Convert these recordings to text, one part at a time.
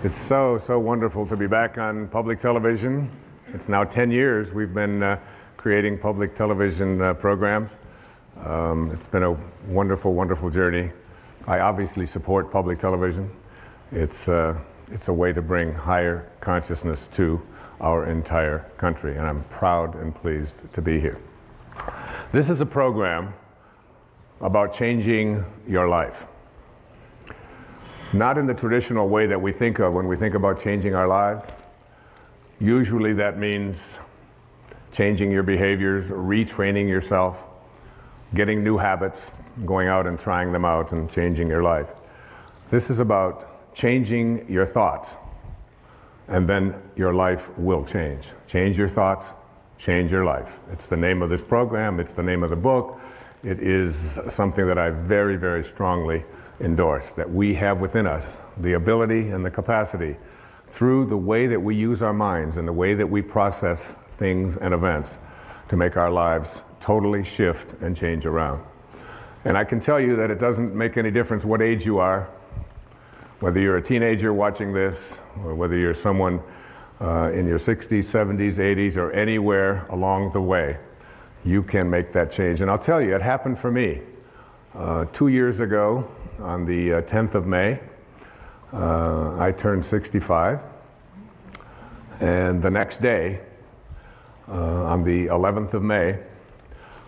It's so wonderful to be back on public television. It's now 10 years we've been creating public television programs. It's been a wonderful journey. I obviously support public television. It's a way to bring higher consciousness to our entire country, and I'm proud and pleased to be here. This is a program about changing your life. Not in the traditional way that we think of when we think about changing our lives. Usually that means changing your behaviors, retraining yourself, getting new habits, going out and trying them out and changing your life. This is about changing your thoughts, and then your life will change. Change your thoughts, change your life. It's the name of this program, it's the name of the book. It is something that I very strongly endorse, that we have within us the ability and the capacity through the way that we use our minds and the way that we process things and events to make our lives totally shift and change around. And I can tell you that it doesn't make any difference what age you are, whether you're a teenager watching this, or whether you're someone in your 60s, 70s, 80s, or anywhere along the way, you can make that change. And I'll tell you, it happened for me. 2 years ago, on the 10th of May, I turned 65. And the next day, on the 11th of May,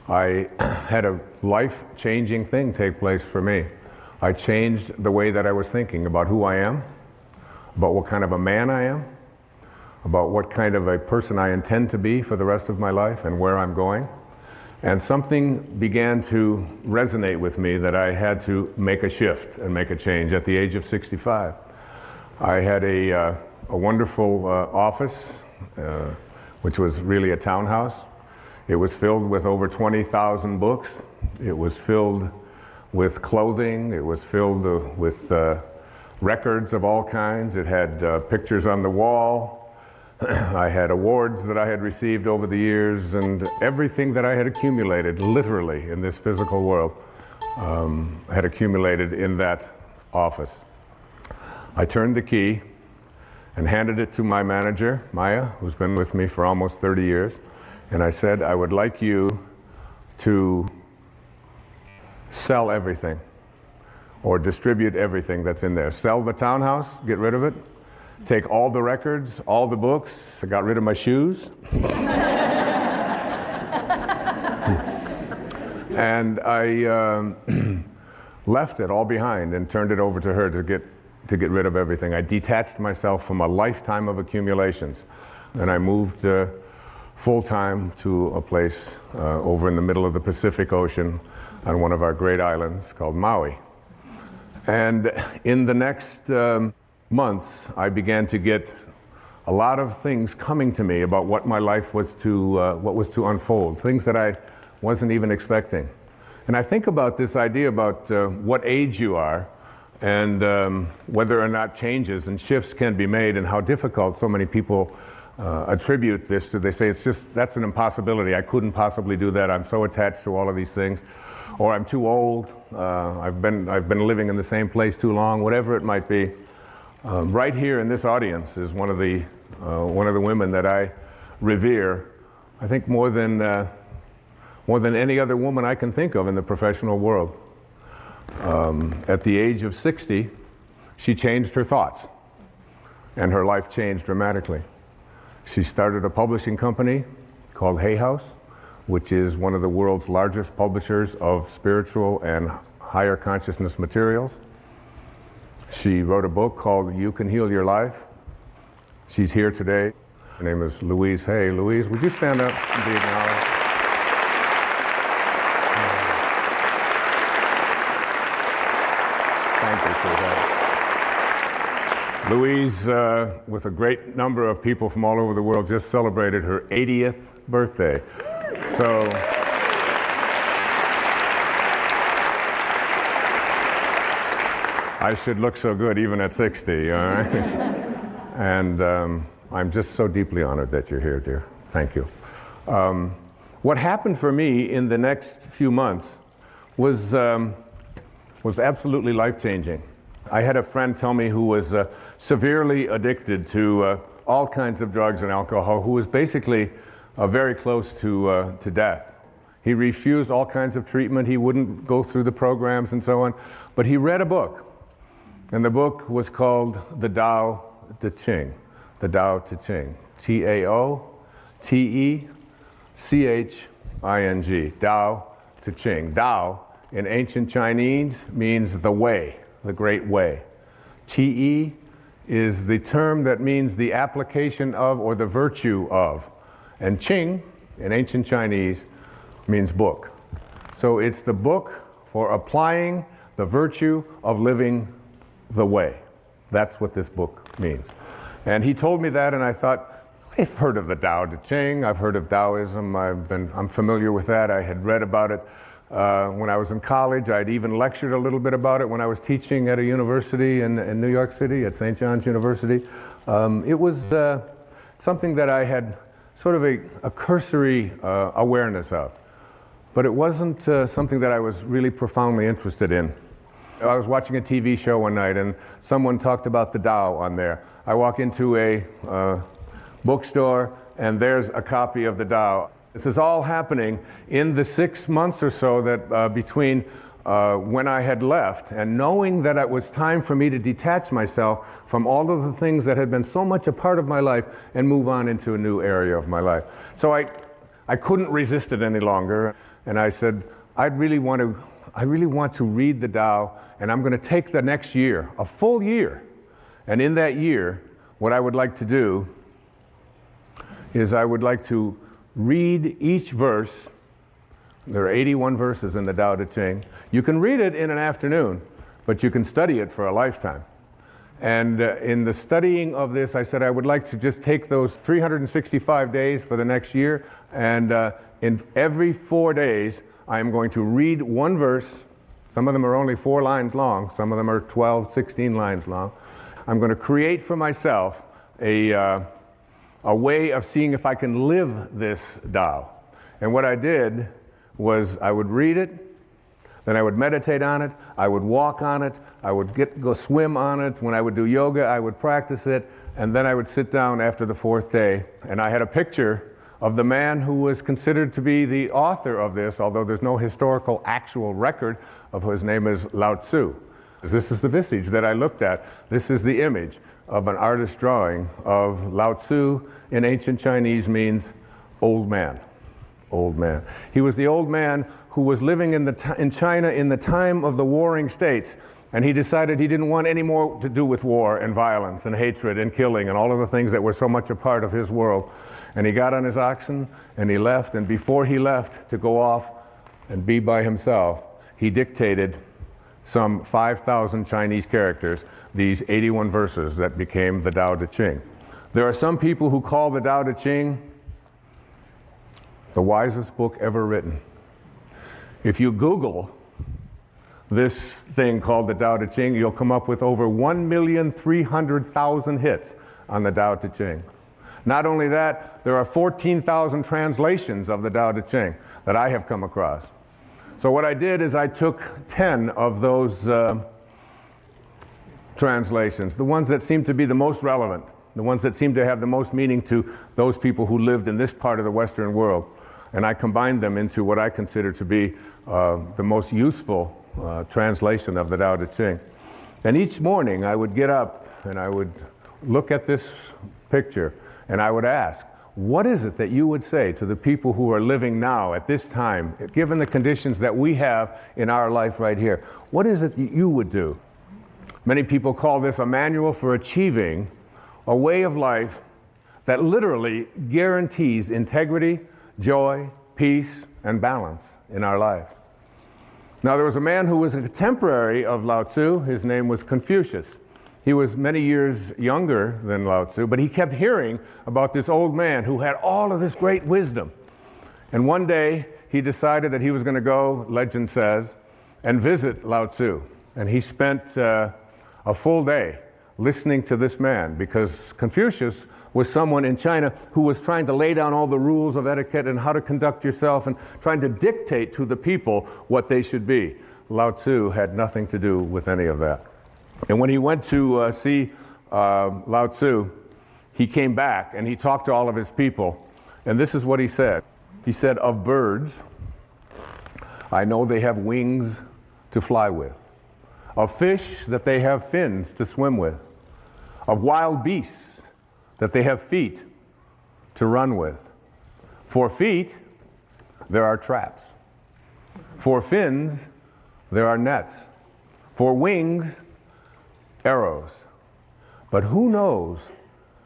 I had a life-changing thing take place for me. I changed the way that I was thinking about who I am, about what kind of a man I am, about what kind of a person I intend to be for the rest of my life and where I'm going. And something began to resonate with me that I had to make a shift and make a change at the age of 65. I had a wonderful office, which was really a townhouse. It was filled with over 20,000 books. It was filled with clothing. It was filled with records of all kinds. It had pictures on the wall. I had awards that I had received over the years, and everything that I had accumulated, literally, in this physical world, had accumulated in that office. I turned the key and handed it to my manager, Maya, who's been with me for almost 30 years, and I said, I would like you to sell everything or distribute everything that's in there. Sell the townhouse, get rid of it. Take all the records, all the books. I got rid of my shoes. And I left it all behind and turned it over to her to get rid of everything. I detached myself from a lifetime of accumulations, and I moved full-time to a place over in the middle of the Pacific Ocean on one of our great islands called Maui. And in the next months, I began to get a lot of things coming to me about what my life was to unfold, things that I wasn't even expecting. And I think about this idea about what age you are and whether or not changes and shifts can be made, and how difficult so many people attribute this to. They say, that's an impossibility. I couldn't possibly do that. I'm so attached to all of these things. Or I'm too old. I've been living in the same place too long, whatever it might be. Right here in this audience is one of the women that I revere, I think more than any other woman I can think of in the professional world. At the age of 60, she changed her thoughts, and her life changed dramatically. She started a publishing company called Hay House, which is one of the world's largest publishers of spiritual and higher consciousness materials. She wrote a book called You Can Heal Your Life. She's here today. Her name is Louise. Hey, Louise, would you stand up and be acknowledged? Thank you, sweetheart. Louise, with a great number of people from all over the world, just celebrated her 80th birthday. So, I should look so good even at 60, all right? And I'm just so deeply honored that you're here, dear. Thank you. What happened for me in the next few months was absolutely life-changing. I had a friend tell me who was severely addicted to all kinds of drugs and alcohol, who was basically very close to death. He refused all kinds of treatment. He wouldn't go through the programs and so on. But he read a book, and the book was called The Tao Te Ching. The Tao Te Ching. T-A-O-T-E-C-H-I-N-G. Tao Te Ching. Tao in ancient Chinese means the way, the great way. Te is the term that means the application of or the virtue of. And Qing in ancient Chinese means book. So it's the book for applying the virtue of living the way. That's what this book means. And he told me that, and I thought, I've heard of the Tao Te Ching, I've heard of Taoism, I'm familiar with that. I had read about it when I was in college. I'd even lectured a little bit about it when I was teaching at a university in New York City, at St. John's University. It was something that I had sort of a cursory awareness of. But it wasn't something that I was really profoundly interested in. I was watching a TV show one night, and someone talked about the Tao on there. I walk into a bookstore, and there's a copy of the Tao. This is all happening in the 6 months or so that between when I had left, and knowing that it was time for me to detach myself from all of the things that had been so much a part of my life and move on into a new area of my life. So I couldn't resist it any longer, and I said, I really want to read the Tao, and I'm going to take the next year, a full year. And in that year, what I would like to do is I would like to read each verse. There are 81 verses in the Tao Te Ching. You can read it in an afternoon, but you can study it for a lifetime. And in the studying of this, I said I would like to just take those 365 days for the next year, and in every 4 days, I am going to read one verse. Some of them are only 4 lines long. Some of them are 12, 16 lines long. I'm going to create for myself a way of seeing if I can live this Tao. And what I did was I would read it, then I would meditate on it, I would walk on it, I would go swim on it. When I would do yoga, I would practice it, and then I would sit down after the 4th day, and I had a picture of the man who was considered to be the author of this, although there's no historical actual record of his name is Lao Tzu. This is the visage that I looked at. This is the image of an artist's drawing of Lao Tzu. In ancient Chinese means old man. Old man. He was the old man who was living in China in the time of the warring states, and he decided he didn't want any more to do with war and violence and hatred and killing and all of the things that were so much a part of his world. And he got on his oxen and he left, and before he left to go off and be by himself, he dictated some 5,000 Chinese characters, these 81 verses that became the Tao Te Ching. There are some people who call the Tao Te Ching the wisest book ever written. If you Google this thing called the Tao Te Ching, you'll come up with over 1,300,000 hits on the Tao Te Ching. Not only that, there are 14,000 translations of the Tao Te Ching that I have come across. So what I did is I took 10 of those translations, the ones that seem to be the most relevant, the ones that seem to have the most meaning to those people who lived in this part of the Western world, and I combined them into what I consider to be the most useful translation of the Tao Te Ching. And each morning I would get up and I would look at this picture and I would ask, what is it that you would say to the people who are living now at this time, given the conditions that we have in our life right here? What is it that you would do? Many people call this a manual for achieving a way of life that literally guarantees integrity, joy, peace, and balance in our life. Now, there was a man who was a contemporary of Lao Tzu. His name was Confucius. He was many years younger than Lao Tzu, but he kept hearing about this old man who had all of this great wisdom. And one day, he decided that he was going to go, legend says, and visit Lao Tzu. And he spent a full day listening to this man, because Confucius was someone in China who was trying to lay down all the rules of etiquette and how to conduct yourself and trying to dictate to the people what they should be. Lao Tzu had nothing to do with any of that. And when he went to see Lao Tzu, he came back and he talked to all of his people. And this is what he said. He said, "Of birds, I know they have wings to fly with. Of fish, that they have fins to swim with. Of wild beasts, that they have feet to run with. For feet, there are traps. For fins, there are nets. For wings, arrows. But who knows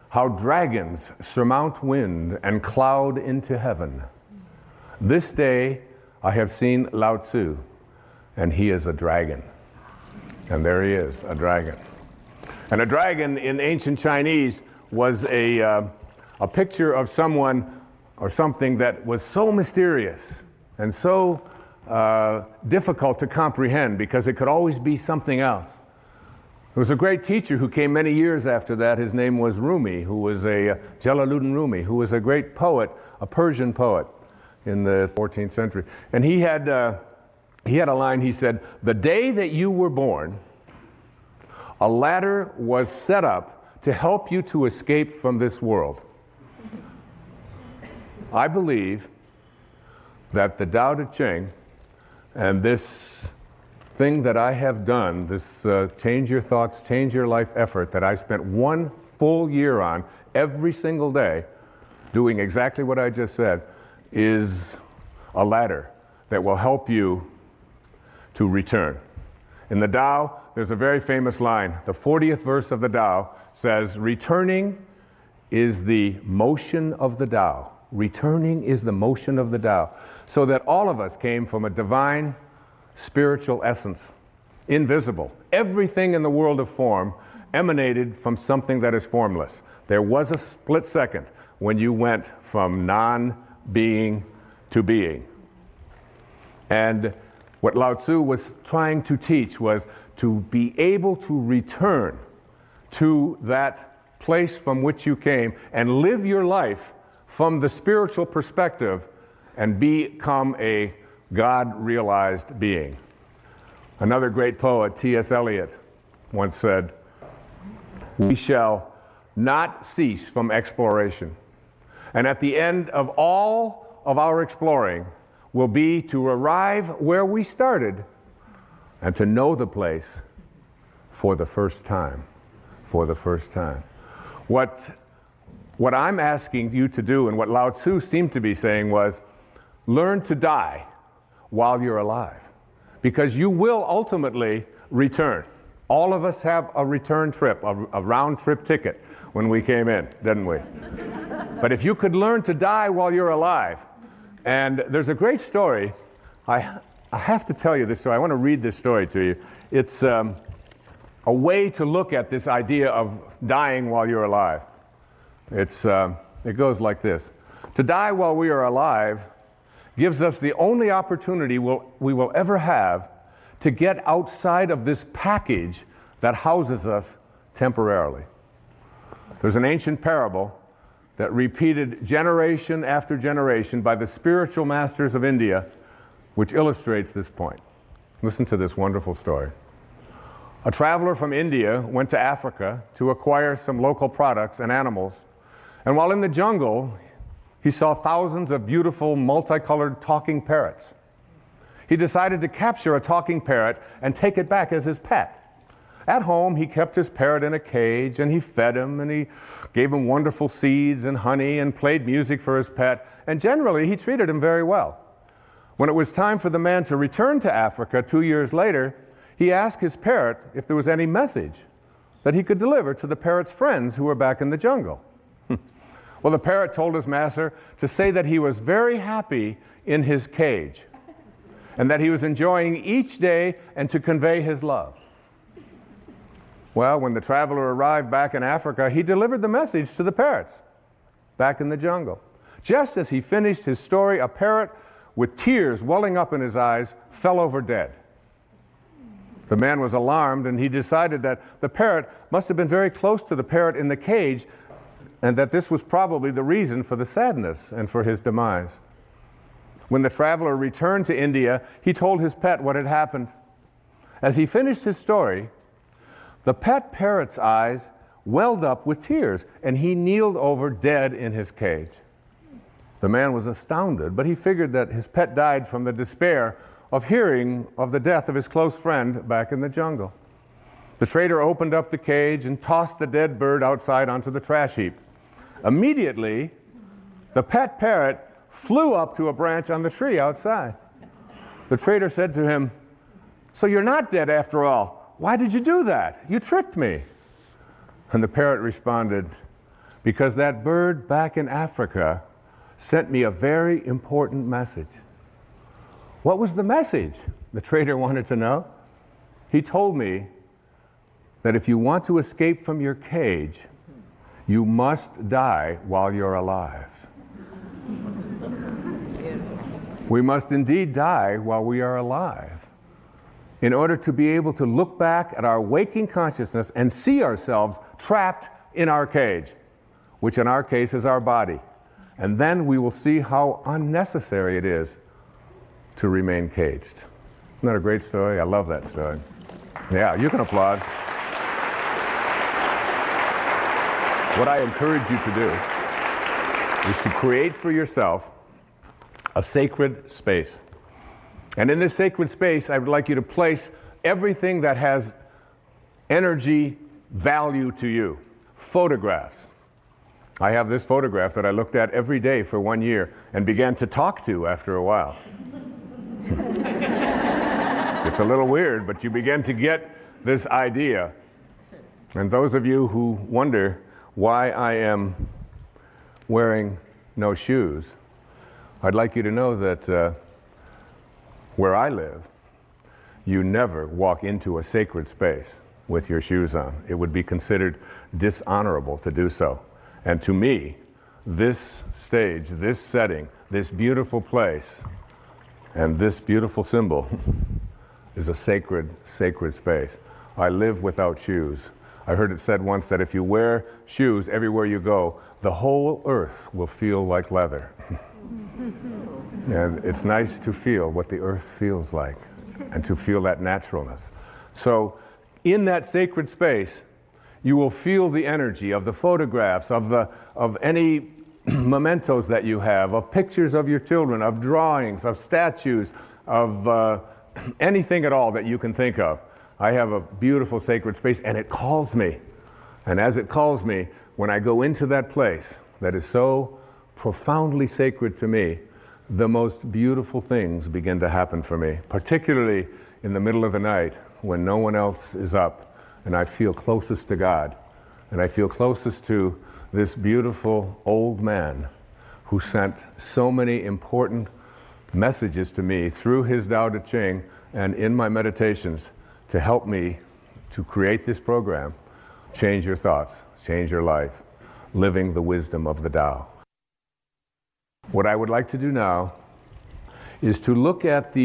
how dragons surmount wind and cloud into heaven? This day I have seen Lao Tzu, and he is a dragon." And there he is, a dragon. And a dragon in ancient Chinese was a picture of someone or something that was so mysterious and so difficult to comprehend because it could always be something else. There was a great teacher who came many years after that. His name was Rumi, who was Jalaluddin Rumi, who was a great poet, a Persian poet in the 14th century. And he had a line. He said, "The day that you were born, a ladder was set up to help you to escape from this world." I believe that the Tao Te Ching and this thing that I have done, this Change Your Thoughts, Change Your Life effort that I spent 1 full year on every single day, doing exactly what I just said, is a ladder that will help you to return. In the Tao, there's a very famous line. The 40th verse of the Tao says, "Returning is the motion of the Tao." Returning is the motion of the Tao. So that all of us came from a divine spiritual essence, invisible. Everything in the world of form emanated from something that is formless. There was a split second when you went from non-being to being. And what Lao Tzu was trying to teach was to be able to return to that place from which you came and live your life from the spiritual perspective and become a God-realized being. Another great poet, T.S. Eliot, once said, "We shall not cease from exploration. And at the end of all of our exploring will be to arrive where we started and to know the place for the first time." For the first time. What I'm asking you to do, and what Lao Tzu seemed to be saying, was learn to die while you're alive, because you will ultimately return. All of us have a return trip, a round trip ticket when we came in, didn't we? But if you could learn to die while you're alive, and there's a great story, I have to tell you this story. I want to read this story to you. It's a way to look at this idea of dying while you're alive. It goes like this. To die while we are alive gives us the only opportunity we will ever have to get outside of this package that houses us temporarily. There's an ancient parable that repeated generation after generation by the spiritual masters of India, which illustrates this point. Listen to this wonderful story. A traveler from India went to Africa to acquire some local products and animals, and while in the jungle, he saw thousands of beautiful, multicolored talking parrots. He decided to capture a talking parrot and take it back as his pet. At home, he kept his parrot in a cage, and he fed him, and he gave him wonderful seeds and honey, and played music for his pet, and generally, he treated him very well. When it was time for the man to return to Africa 2 years later, he asked his parrot if there was any message that he could deliver to the parrot's friends who were back in the jungle. Well, the parrot told his master to say that he was very happy in his cage and that he was enjoying each day and to convey his love. Well, when the traveler arrived back in Africa, he delivered the message to the parrots back in the jungle. Just as he finished his story, a parrot with tears welling up in his eyes fell over dead. The man was alarmed, and he decided that the parrot must have been very close to the parrot in the cage, and that this was probably the reason for the sadness and for his demise. When the traveler returned to India, he told his pet what had happened. As he finished his story, The pet parrot's eyes welled up with tears, and he kneeled over dead in his cage. The man was astounded, but he figured that his pet died from the despair of hearing of the death of his close friend back in the jungle. The trader opened up the cage and tossed the dead bird outside onto the trash heap. Immediately, the pet parrot flew up to a branch on the tree outside. The trader said to him, "So you're not dead after all. Why did you do that? You tricked me." And the parrot responded, "Because that bird back in Africa sent me a very important message." What was the message? The trader wanted to know. He told me that if you want to escape from your cage, you must die while you're alive. We must indeed die while we are alive in order to be able to look back at our waking consciousness and see ourselves trapped in our cage, which in our case is our body. And then we will see how unnecessary it is to remain caged. Isn't that a great story? I love that story. Yeah, you can applaud. What I encourage you to do is to create for yourself a sacred space. And in this sacred space, I would like you to place everything that has energy value to you. Photographs. I have this photograph that I looked at every day for 1 year and began to talk to after a while. It's a little weird, but you begin to get this idea. And those of you who wonder why I am wearing no shoes, I'd like you to know that where I live, you never walk into a sacred space with your shoes on. It would be considered dishonorable to do so. And to me, this stage, this setting, this beautiful place, and this beautiful symbol is a sacred, sacred space. I live without shoes. I heard it said once that if you wear shoes everywhere you go, the whole earth will feel like leather. And it's nice to feel what the earth feels like and to feel that naturalness. So in that sacred space, you will feel the energy of the photographs, of any mementos that you have, of pictures of your children, of drawings, of statues, of anything at all that you can think of. I have a beautiful sacred space, and it calls me. And as it calls me, when I go into that place that is so profoundly sacred to me, the most beautiful things begin to happen for me, particularly in the middle of the night when no one else is up, and I feel closest to God, and I feel closest to this beautiful old man who sent so many important messages to me through his Tao Te Ching and in my meditations to help me to create this program, Change Your Thoughts, Change Your Life, Living the Wisdom of the Tao. What I would like to do now is to look at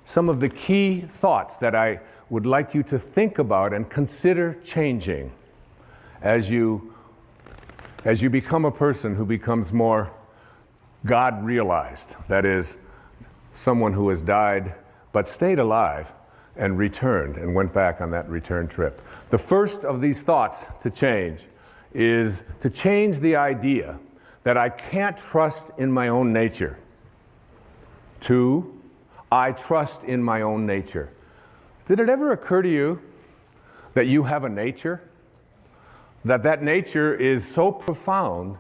some of the key thoughts that I would like you to think about and consider changing as you become a person who becomes more God-realized. That is, someone who has died but stayed alive and returned and went back on that return trip. The first of these thoughts to change is to change the idea that I can't trust in my own nature. 2, I trust in my own nature. Did it ever occur to you that you have a nature? That nature is so profound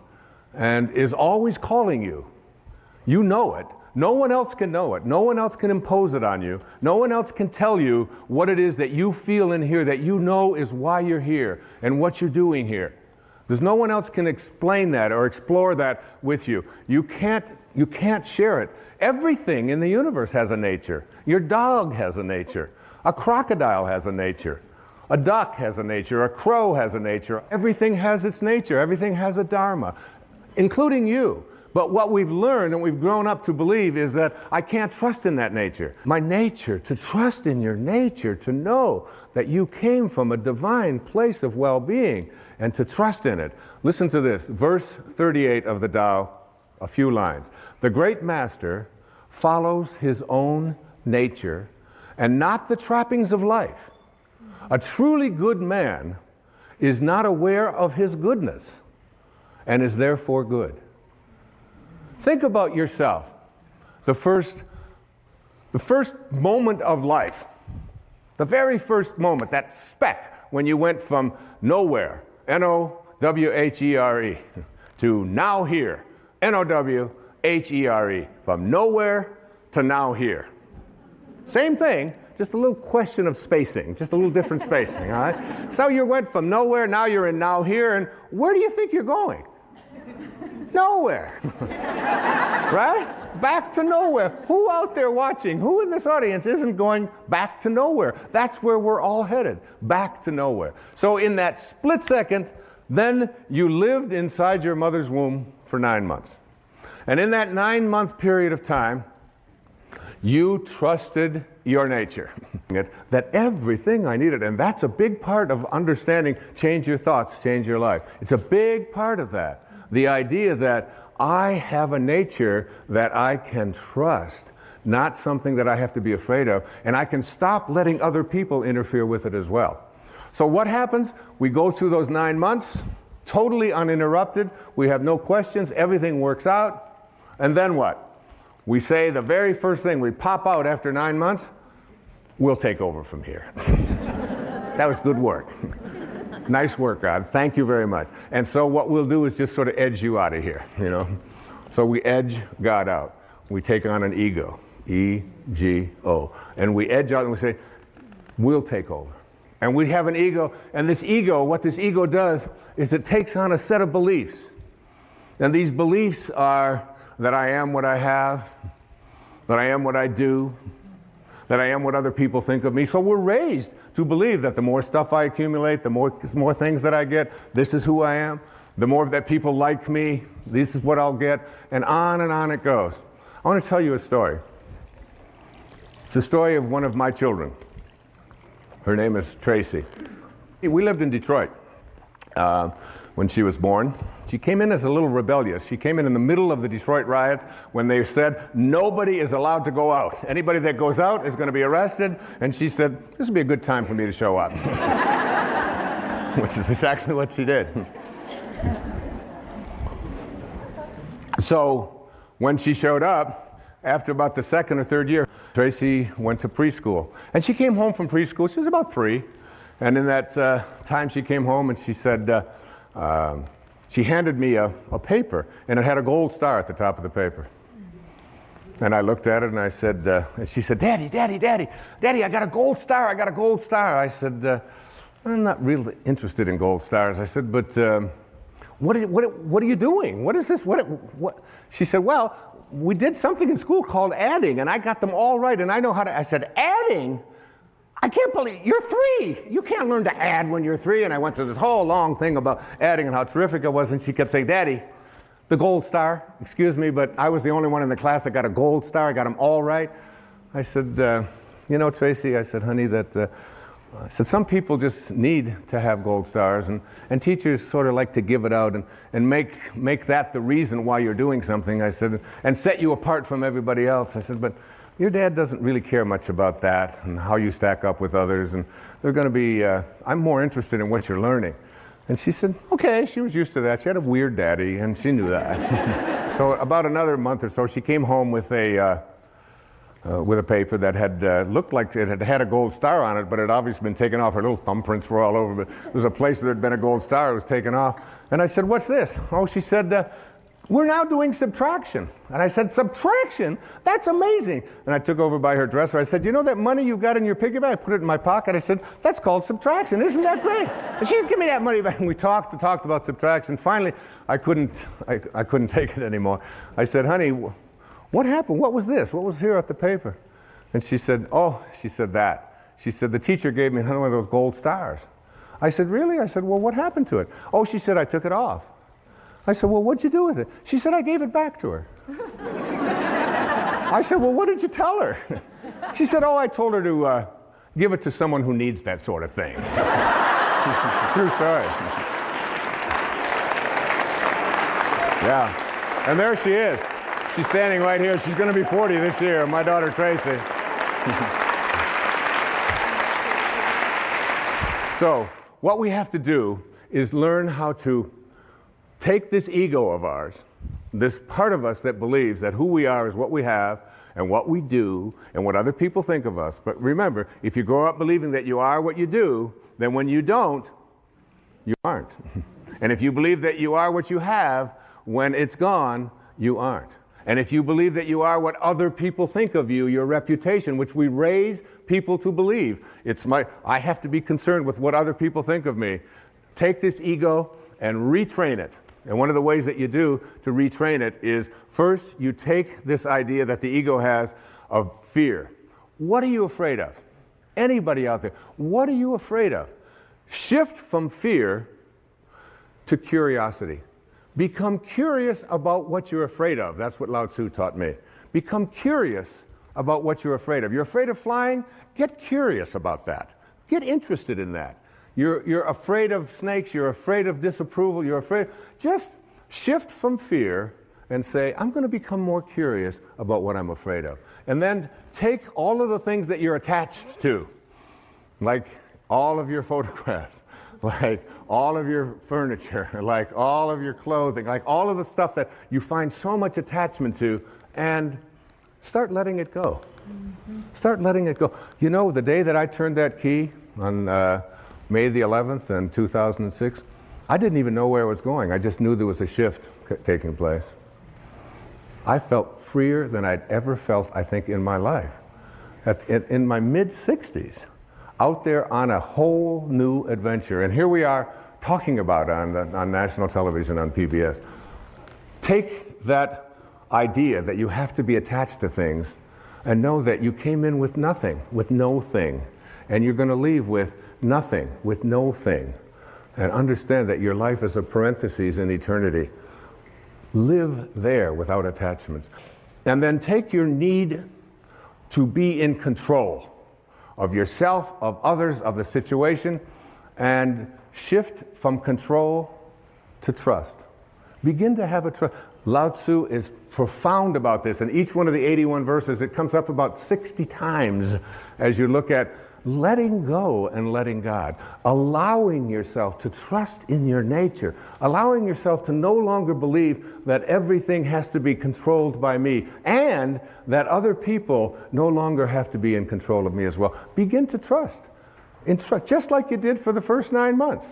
and is always calling you. You know it. No one else can know it. No one else can impose it on you. No one else can tell you what it is that you feel in here, that you know is why you're here and what you're doing here. There's no one else can explain that or explore that with you. You can't share it. Everything in the universe has a nature. Your dog has a nature. A crocodile has a nature. A duck has a nature. A crow has a nature. Everything has its nature. Everything has a dharma, including you. But what we've learned and we've grown up to believe is that I can't trust in that nature. My nature, to trust in your nature, to know that you came from a divine place of well-being and to trust in it. Listen to this, verse 38 of the Tao, a few lines. The great master follows his own nature and not the trappings of life. A truly good man is not aware of his goodness and is therefore good. Think about yourself. The first moment of life, the very first moment, that speck when you went from nowhere, N-O-W-H-E-R-E, to now here, N-O-W-H-E-R-E, from nowhere to now here. Same thing, just a little question of spacing, just a little different spacing, all right? So you went from nowhere, now you're in now here, and where do you think you're going? Nowhere. Right? Back to nowhere. Who out there watching, who in this audience isn't going back to nowhere? That's where we're all headed, back to nowhere. So in that split second, then you lived inside your mother's womb for 9 months. And in that 9-month period of time, you trusted your nature, that everything I needed, and that's a big part of understanding change your thoughts, change your life. It's a big part of that. The idea that I have a nature that I can trust, not something that I have to be afraid of, and I can stop letting other people interfere with it as well. So what happens? We go through those 9 months, totally uninterrupted. We have no questions. Everything works out. And then what? We say the very first thing, we pop out after 9 months, we'll take over from here. That was good work. Nice work, God. Thank you very much. And so what we'll do is just sort of edge you out of here, you know. So we edge God out. We take on an ego, E-G-O. And we edge out and we say, we'll take over. And we have an ego, and this ego, what this ego does is it takes on a set of beliefs. And these beliefs are that I am what I have, that I am what I do, that I am what other people think of me. So we're raised to believe that the more stuff I accumulate, the more things that I get, this is who I am. The more that people like me, this is what I'll get, and on it goes. I want to tell you a story. It's a story of one of my children. Her name is Tracy. We lived in Detroit when she was born. She came in as a little rebellious. She came in the middle of the Detroit riots when they said nobody is allowed to go out. Anybody that goes out is going to be arrested. And she said, this would be a good time for me to show up. Which is exactly what she did. So when she showed up, after about the second or third year, Tracy went to preschool. And she came home from preschool. She was about 3. And in that time she came home and she said, she handed me a paper, and it had a gold star at the top of the paper. And I looked at it and I said, and she said, Daddy, I got a gold star, I said, I'm not really interested in gold stars. I said, but what are you doing? What is this? What? She said, well, we did something in school called adding, and I got them all right, and I know how to. I said, adding? I can't believe, you're 3. You can't learn to add when you're 3. And I went through this whole long thing about adding and how terrific it was, and she kept saying, Daddy, the gold star, excuse me, but I was the only one in the class that got a gold star. I got them all right. I said, you know, Tracy, I said, honey, I said, some people just need to have gold stars, and teachers sort of like to give it out and make that the reason why you're doing something, I said, and set you apart from everybody else. I said, but your dad doesn't really care much about that and how you stack up with others, and they're going to be, I'm more interested in what you're learning. And she said, okay, she was used to that. She had a weird daddy, and she knew that. So about another month or so, she came home with a paper that had looked like it had a gold star on it, but it had obviously been taken off. Her little thumbprints were all over, but there was a place where there had been a gold star. It was taken off. And I said, what's this? Oh, she said, we're now doing subtraction. And I said, subtraction? That's amazing. And I took over by her dresser. I said, you know that money you've got in your piggy bank? I put it in my pocket. I said, that's called subtraction. Isn't that great? And she said, give me that money back. And we talked about subtraction. Finally, I couldn't take it anymore. I said, honey, what happened? What was this? What was here at the paper? And she said, that. She said, the teacher gave me one of those gold stars. I said, really? I said, well, what happened to it? Oh, she said, I took it off. I said, well, what'd you do with it? She said, I gave it back to her. I said, well, what did you tell her? She said, oh, I told her to give it to someone who needs that sort of thing. True story. Yeah. And there she is. She's standing right here. She's going to be 40 this year, my daughter Tracy. So what we have to do is learn how to take this ego of ours, this part of us that believes that who we are is what we have and what we do and what other people think of us. But remember, if you grow up believing that you are what you do, then when you don't, you aren't. And if you believe that you are what you have, when it's gone, you aren't. And if you believe that you are what other people think of you, your reputation, which we raise people to believe, I have to be concerned with what other people think of me. Take this ego and retrain it. And one of the ways that you do to retrain it is, first, you take this idea that the ego has of fear. What are you afraid of? Anybody out there, what are you afraid of? Shift from fear to curiosity. Become curious about what you're afraid of. That's what Lao Tzu taught me. Become curious about what you're afraid of. You're afraid of flying? Get curious about that. Get interested in that. You're afraid of snakes, you're afraid of disapproval, you're afraid. Just shift from fear and say, I'm going to become more curious about what I'm afraid of. And then take all of the things that you're attached to, like all of your photographs, like all of your furniture, like all of your clothing, like all of the stuff that you find so much attachment to, and start letting it go. Mm-hmm. Start letting it go. You know, the day that I turned that key on May the 11th in 2006, I didn't even know where it was going. I just knew there was a shift taking place. I felt freer than I'd ever felt, I think, in my life. In my mid-60s, out there on a whole new adventure. And here we are talking about it on national television, on PBS. Take that idea that you have to be attached to things and know that you came in with nothing, with no thing. And you're going to leave with nothing, with no thing. And understand that your life is a parenthesis in eternity. Live there without attachments. And then take your need to be in control of yourself, of others, of the situation, and shift from control to trust. Begin to have a trust. Lao Tzu is profound about this, and each one of the 81 verses, it comes up about 60 times as you look at letting go and letting God, allowing yourself to trust in your nature, allowing yourself to no longer believe that everything has to be controlled by me, and that other people no longer have to be in control of me as well. Begin to trust. Just like you did for the first 9 months.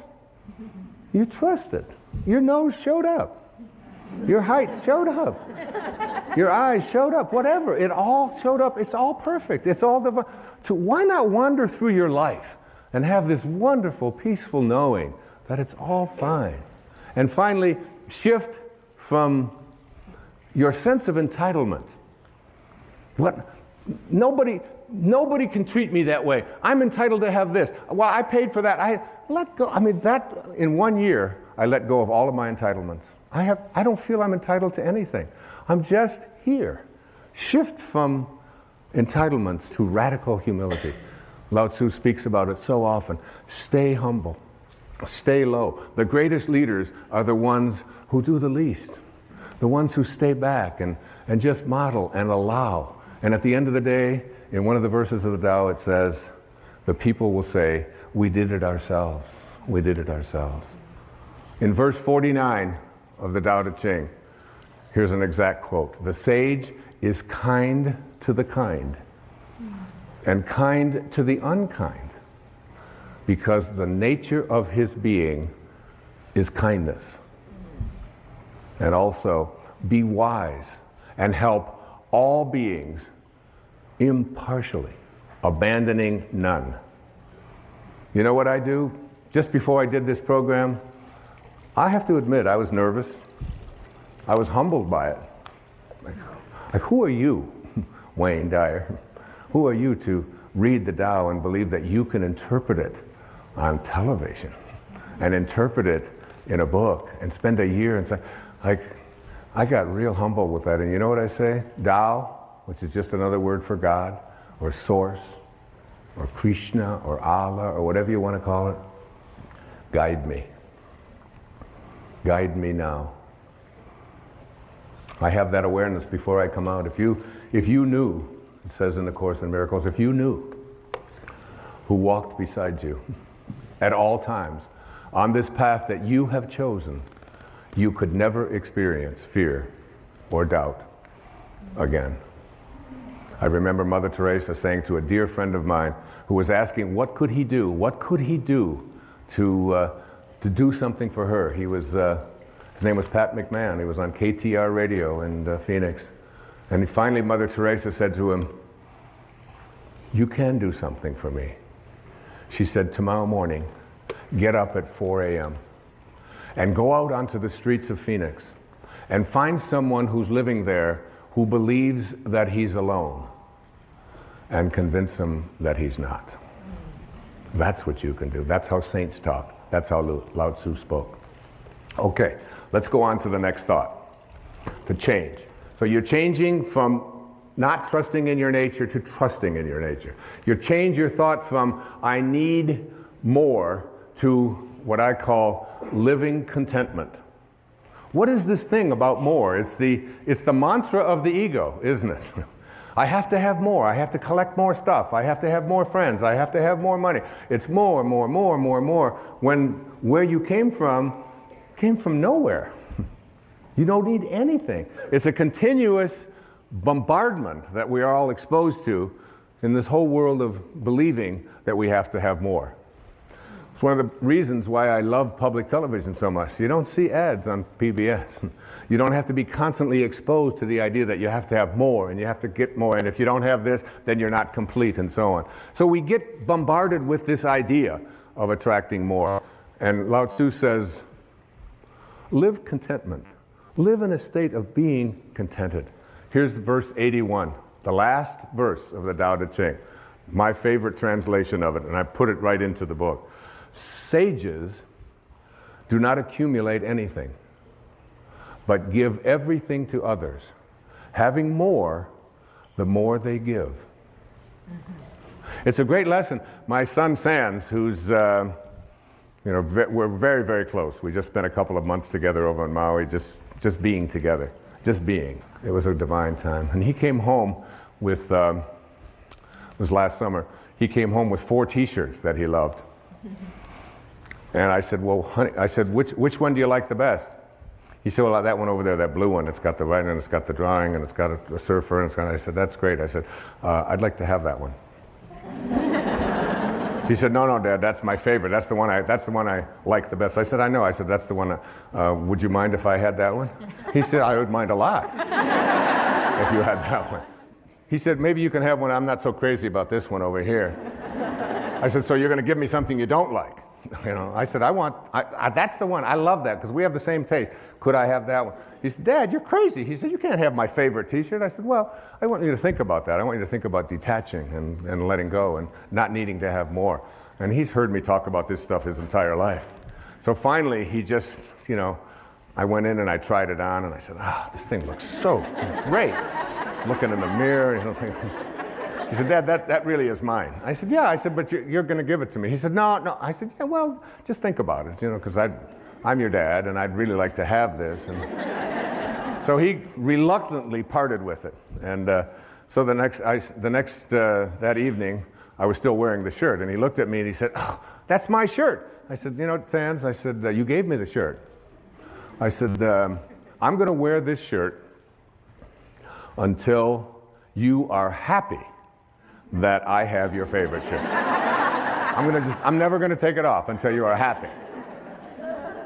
You trusted. Your nose showed up. Your height showed up. Your eyes showed up. Whatever. It all showed up. It's all perfect. It's all divine. So why not wander through your life and have this wonderful, peaceful knowing that it's all fine? And finally, shift from your sense of entitlement. Nobody can treat me that way. I'm entitled to have this. Well, I paid for that. I let go. I mean, that in 1 year, I let go of all of my entitlements. I don't feel I'm entitled to anything. I'm just here. Shift from entitlements to radical humility. Lao Tzu speaks about it so often. Stay humble. Stay low. The greatest leaders are the ones who do the least. The ones who stay back and just model and allow. And at the end of the day, in one of the verses of the Tao, it says, the people will say, we did it ourselves. We did it ourselves. In verse 49 of the Tao Te Ching, here's an exact quote. The sage is kind to the kind and kind to the unkind because the nature of his being is kindness. And also, be wise and help all beings impartially, abandoning none. You know what I do? Just before I did this program, I have to admit I was nervous. I was humbled by it. Like who are you, Wayne Dyer? Who are you to read the Tao and believe that you can interpret it on television and interpret it in a book and spend a year and say, like, I got real humble with that. And you know what I say? Tao, which is just another word for God or source or Krishna or Allah or whatever you want to call it, guide me. Guide me now. I have that awareness before I come out. If you knew, it says in the Course in Miracles, if you knew who walked beside you, at all times. On this path that you have chosen, you could never experience fear or doubt again. I remember Mother Teresa saying to a dear friend of mine who was asking, what could he do? What could he do to do something for her? He was, his name was Pat McMahon. He was on KTR radio in Phoenix. And finally, Mother Teresa said to him, you can do something for me. She said, tomorrow morning, get up at 4 a.m. and go out onto the streets of Phoenix and find someone who's living there who believes that he's alone, and convince him that he's not. That's what you can do. That's how saints talk. That's how Lao Tzu spoke. Okay, let's go on to the next thought, to change. So you're changing from not trusting in your nature to trusting in your nature. You change your thought from I need more to what I call living contentment. What is this thing about more? It's the mantra of the ego, isn't it? I have to have more. I have to collect more stuff. I have to have more friends. I have to have more money. It's more, more, more, more, more. When where you came from nowhere. You don't need anything. It's a continuous bombardment that we are all exposed to in this whole world of believing that we have to have more. It's one of the reasons why I love public television so much. You don't see ads on PBS. You don't have to be constantly exposed to the idea that you have to have more and you have to get more, and if you don't have this, then you're not complete, and so on. So we get bombarded with this idea of attracting more. And Lao Tzu says, live contentment. Live in a state of being contented. Here's verse 81, the last verse of the Tao Te Ching, my favorite translation of it, and I put it right into the book. Sages do not accumulate anything, but give everything to others. Having more, the more they give. Mm-hmm. It's a great lesson. My son Sands, who's, we're very, very close. We just spent a couple of months together over in Maui, just being together, just being. It was a divine time. And he came home with, it was last summer, he came home with 4 t-shirts that he loved. And I said, well, honey, which one do you like the best? He said, well, that one over there, that blue one, it's got the writing and it's got the drawing and it's got a surfer and it's got, I said, that's great. I said, I'd like to have that one. He said, no, Dad, that's my favorite. That's the one I like the best. I said, I know. I said, that's the one. Would you mind if I had that one? He said, I would mind a lot if you had that one. He said, maybe you can have one. I'm not so crazy about this one over here. I said, so you're going to give me something you don't like? I said, that's the one. I love that because we have the same taste. Could I have that one? He said, Dad, you're crazy. He said, you can't have my favorite t-shirt. I said, well, I want you to think about that. I want you to think about detaching and letting go and not needing to have more. And he's heard me talk about this stuff his entire life. So finally, he just, I went in and I tried it on and I said, this thing looks so great. Looking in the mirror, he said, Dad, that really is mine. I said, yeah. I said, but you're going to give it to me. He said, no. I said, yeah, well, just think about it, because I'm your dad, and I'd really like to have this. And so he reluctantly parted with it. And so that evening, I was still wearing the shirt, and he looked at me and he said, oh, that's my shirt. I said, Sands, I said, you gave me the shirt. I said, I'm going to wear this shirt until you are happy that I have your favorite shirt. I'm never going to take it off until you are happy.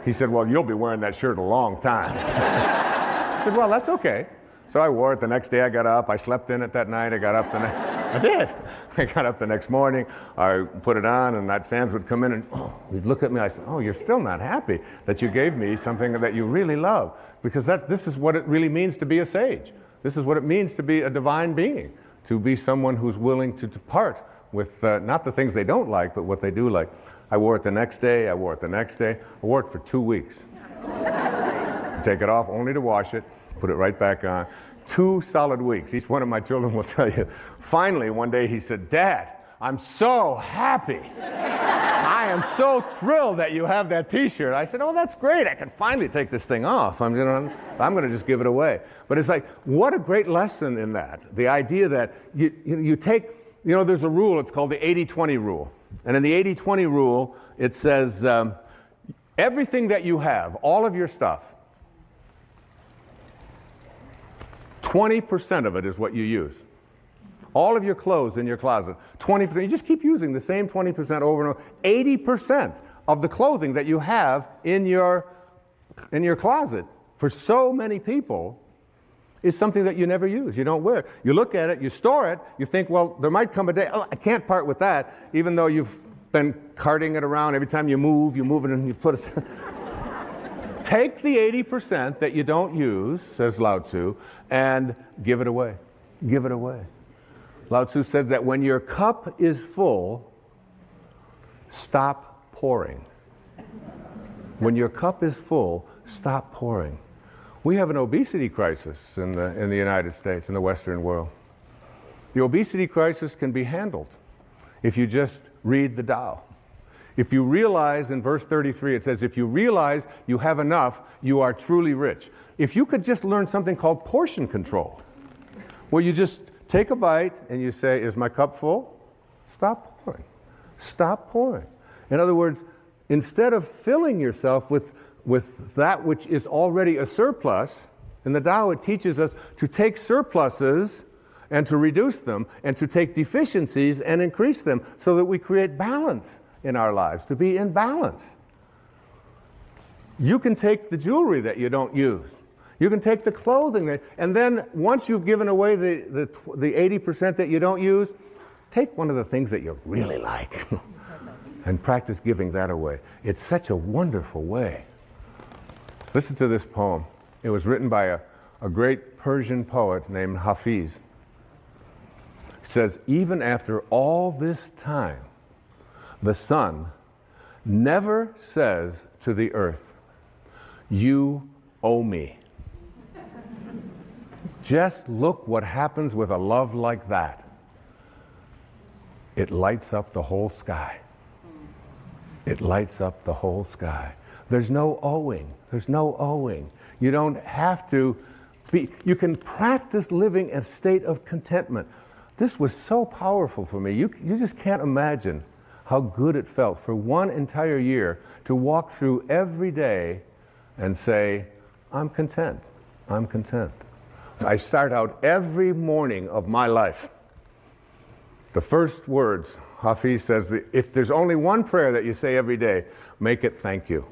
He said, well, you'll be wearing that shirt a long time. I said, well, that's okay. So I wore it the next day. I got up. I slept in it that night. I got up I did. I got up the next morning. I put it on, and that Sands would come in and he'd look at me. I said, oh, you're still not happy that you gave me something that you really love, because this is what it really means to be a sage. This is what it means to be a divine being, to be someone who's willing to depart with not the things they don't like, but what they do like. I wore it the next day. I wore it the next day. I wore it for 2 weeks. Take it off only to wash it, put it right back on. 2 solid weeks. Each one of my children will tell you. Finally, one day he said, Dad, I'm so happy. I am so thrilled that you have that t-shirt. I said, oh, that's great. I can finally take this thing off. I'm going to just give it away. But it's like, what a great lesson in that. The idea that you take, there's a rule. It's called the 80-20 rule. And in the 80-20 rule, it says everything that you have, all of your stuff, 20% of it is what you use. All of your clothes in your closet, 20%. You just keep using the same 20% over and over. 80% of the clothing that you have in your closet for so many people is something that you never use, you don't wear. You look at it, you store it, you think, well, there might come a day, oh, I can't part with that, even though you've been carting it around. Every time you move it and you put it. Take the 80% that you don't use, says Lao Tzu, and give it away. Give it away. Lao Tzu said that when your cup is full, stop pouring. When your cup is full, stop pouring. We have an obesity crisis in the United States, in the Western world. The obesity crisis can be handled if you just read the Tao. If you realize, in verse 33, it says, if you realize you have enough, you are truly rich. If you could just learn something called portion control, where you just take a bite and you say, is my cup full? Stop pouring. Stop pouring. In other words, instead of filling yourself with that which is already a surplus, in the Tao it teaches us to take surpluses and to reduce them, and to take deficiencies and increase them, so that we create balance in our lives, to be in balance. You can take the jewelry that you don't use. You can take the clothing, and then once you've given away the 80% that you don't use, take one of the things that you really like and practice giving that away. It's such a wonderful way. Listen to this poem. It was written by a great Persian poet named Hafiz. It says, even after all this time, the sun never says to the earth, you owe me. Just look what happens with a love like that. It lights up the whole sky. It lights up the whole sky. There's no owing. There's no owing. You don't have to be, you can practice living a state of contentment. This was so powerful for me. You just can't imagine how good it felt for one entire year to walk through every day and say, I'm content. I'm content. I start out every morning of my life. The first words, Hafiz says, if there's only one prayer that you say every day, make it thank you.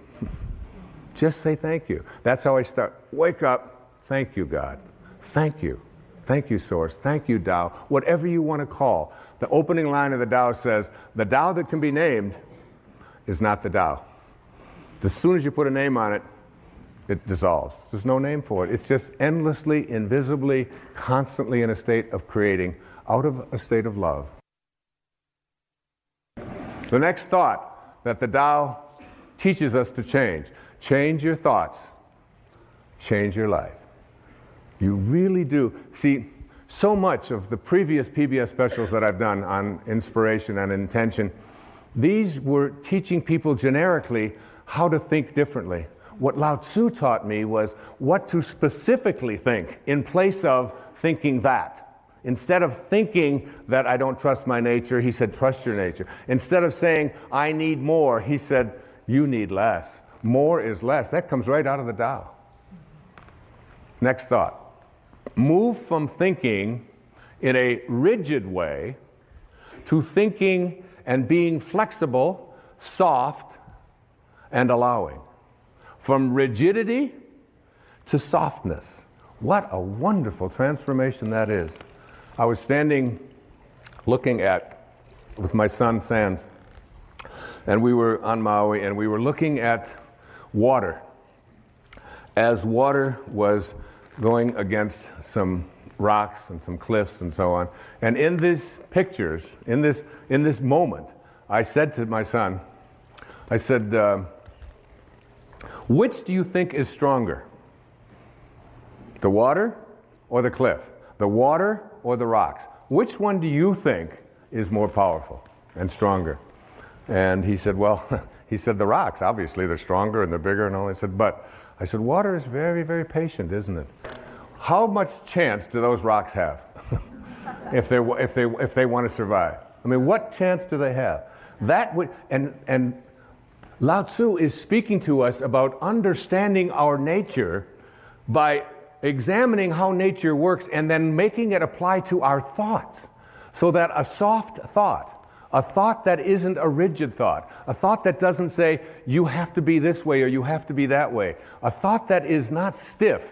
Just say thank you. That's how I start. Wake up, thank you, God. Thank you. Thank you, Source. Thank you, Tao. Whatever you want to call. The opening line of the Tao says, the Tao that can be named is not the Tao. As soon as you put a name on it, it dissolves. There's no name for it. It's just endlessly, invisibly, constantly in a state of creating out of a state of love. The next thought that the Tao teaches us to change. Change your thoughts. Change your life. You really do. See, so much of the previous PBS specials that I've done on inspiration and intention, these were teaching people generically how to think differently. What Lao Tzu taught me was what to specifically think in place of thinking that. Instead of thinking that I don't trust my nature, he said, trust your nature. Instead of saying, I need more, he said, you need less. More is less. That comes right out of the Tao. Next thought. Move from thinking in a rigid way to thinking and being flexible, soft, and allowing. From rigidity to softness. What a wonderful transformation that is. I was standing looking at, with my son Sands, and we were on Maui, and we were looking at water. As water was going against some rocks and some cliffs and so on. And in these pictures, in this moment, I said to my son, I said, which do you think is stronger? The water or the cliff? The water or the rocks? Which one do you think is more powerful and stronger? And he said, well, he said the rocks, obviously they're stronger and they're bigger and all. I said, water is very, very patient, isn't it? How much chance do those rocks have if they want to survive? I mean, what chance do they have? That would, and Lao Tzu is speaking to us about understanding our nature by examining how nature works and then making it apply to our thoughts. So that a soft thought, a thought that isn't a rigid thought, a thought that doesn't say you have to be this way or you have to be that way, a thought that is not stiff,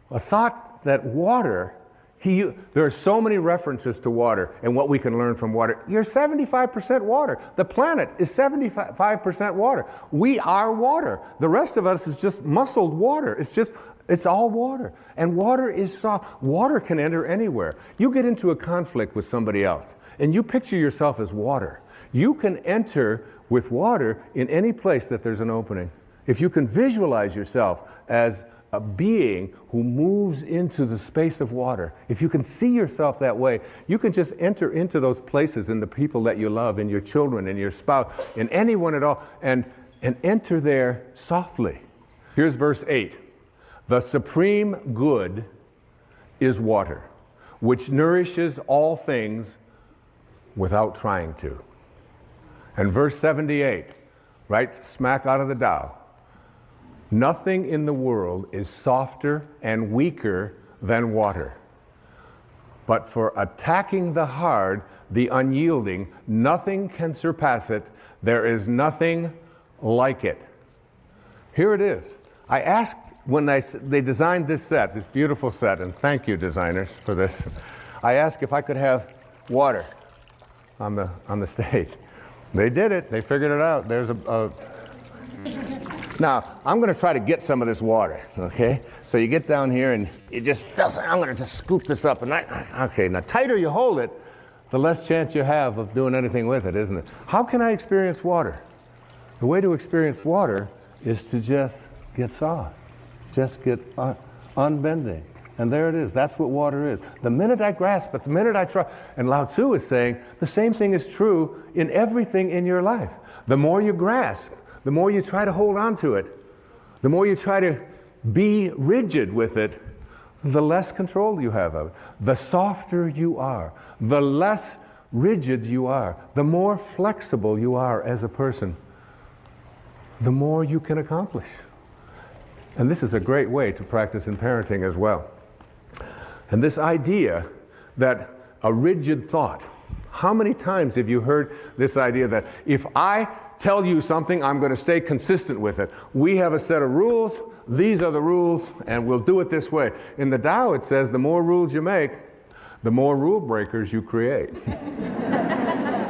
a thought that water, there are so many references to water and what we can learn from water. You're 75% water. The planet is 75% water. We are water. The rest of us is just muscled water. It's all water. And water is soft. Water can enter anywhere. You get into a conflict with somebody else, and you picture yourself as water. You can enter with water in any place that there's an opening. If you can visualize yourself as a being who moves into the space of water, if you can see yourself that way, you can just enter into those places in the people that you love, in your children, in your spouse, in anyone at all, and enter there softly. Here's verse 8. The supreme good is water, which nourishes all things without trying to. And verse 78, right smack out of the Tao. Nothing in the world is softer and weaker than water. But for attacking the hard, the unyielding, nothing can surpass it. There is nothing like it. Here it is. I asked when they designed this set, this beautiful set, and thank you designers for this, I asked if I could have water on the stage. They did it. They figured it out. There's Now, I'm going to try to get some of this water, okay? So you get down here and it just doesn't, I'm going to just scoop this up. And okay, now tighter you hold it, the less chance you have of doing anything with it, isn't it? How can I experience water? The way to experience water is to just get soft, just get unbending. And there it is. That's what water is. The minute I grasp it, the minute I try, and Lao Tzu is saying the same thing is true in everything in your life. The more you grasp, the more you try to hold on to it, the more you try to be rigid with it, the less control you have of it. The softer you are, the less rigid you are, the more flexible you are as a person, the more you can accomplish. And this is a great way to practice in parenting as well. And this idea that a rigid thought, how many times have you heard this idea that if I tell you something, I'm going to stay consistent with it. We have a set of rules, these are the rules, and we'll do it this way. In the Tao it says the more rules you make, the more rule breakers you create.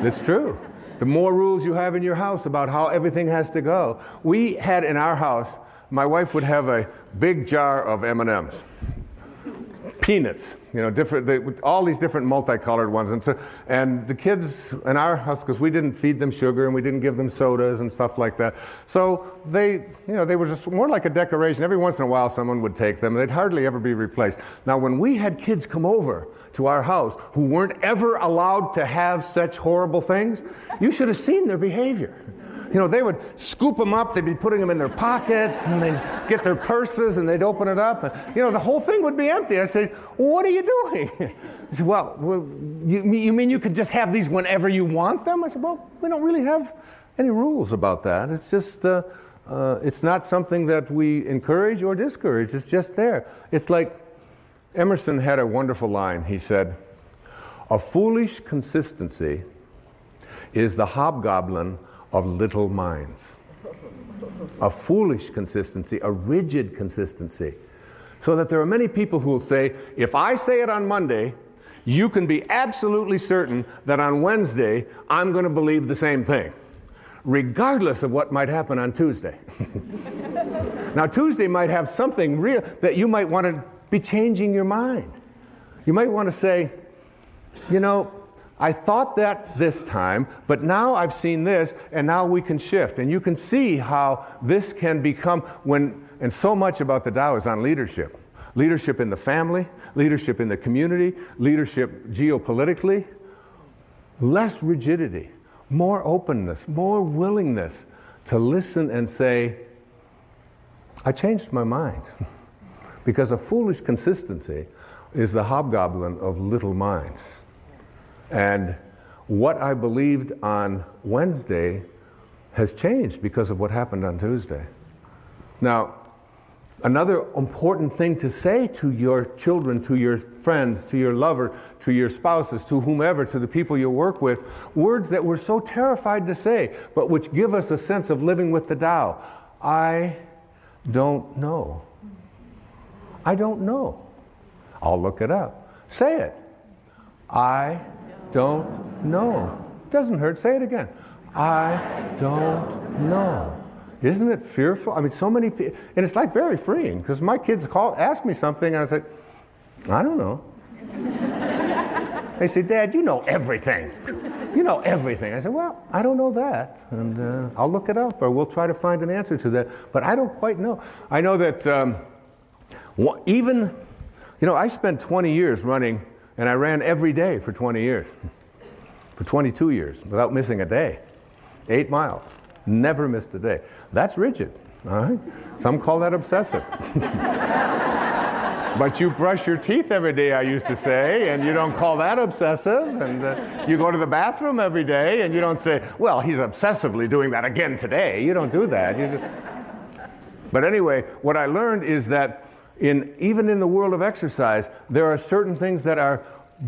It's true. The more rules you have in your house about how everything has to go. We had in our house, my wife would have a big jar of M&Ms. Peanuts, all these different multicolored ones. And the kids in our house, because we didn't feed them sugar and we didn't give them sodas and stuff like that. So they were just more like a decoration. Every once in a while someone would take them. They'd hardly ever be replaced. Now when we had kids come over to our house who weren't ever allowed to have such horrible things, you should have seen their behavior. They would scoop them up, they'd be putting them in their pockets, and they'd get their purses, and they'd open it up, and, the whole thing would be empty. I said, what are you doing? He said, well, you mean you could just have these whenever you want them? I said, well, we don't really have any rules about that. It's just, it's not something that we encourage or discourage. It's just there. It's like Emerson had a wonderful line. He said, a foolish consistency is the hobgoblin of little minds. A foolish consistency, a rigid consistency. So that there are many people who will say, if I say it on Monday, you can be absolutely certain that on Wednesday, I'm going to believe the same thing, regardless of what might happen on Tuesday. Now, Tuesday might have something real that you might want to be changing your mind. You might want to say, I thought that this time, but now I've seen this, and now we can shift. And you can see how this can become and so much about the Tao is on leadership. Leadership in the family, leadership in the community, leadership geopolitically. Less rigidity, more openness, more willingness to listen and say, I changed my mind. Because a foolish consistency is the hobgoblin of little minds. And what I believed on Wednesday has changed because of what happened on Tuesday. Now, another important thing to say to your children, to your friends, to your lover, to your spouses, to whomever, to the people you work with, words that we're so terrified to say, but which give us a sense of living with the Tao. I don't know. I don't know. I'll look it up. Say it. I don't know. Doesn't hurt. Say it again. I don't know. Isn't it fearful? I mean, so many people, and it's like very freeing, because my kids ask me something, and I say, I don't know. They say, Dad, you know everything. You know everything. I said, well, I don't know that, and I'll look it up, or we'll try to find an answer to that, but I don't quite know. I know that I spent 20 years running, and I ran every day for 20 years, for 22 years, without missing a day, 8 miles. Never missed a day. That's rigid, all right? Some call that obsessive. But you brush your teeth every day, I used to say, and you don't call that obsessive. And you go to the bathroom every day, and you don't say, well, he's obsessively doing that again today. You don't do that. But anyway, what I learned is that even in the world of exercise, there are certain things that are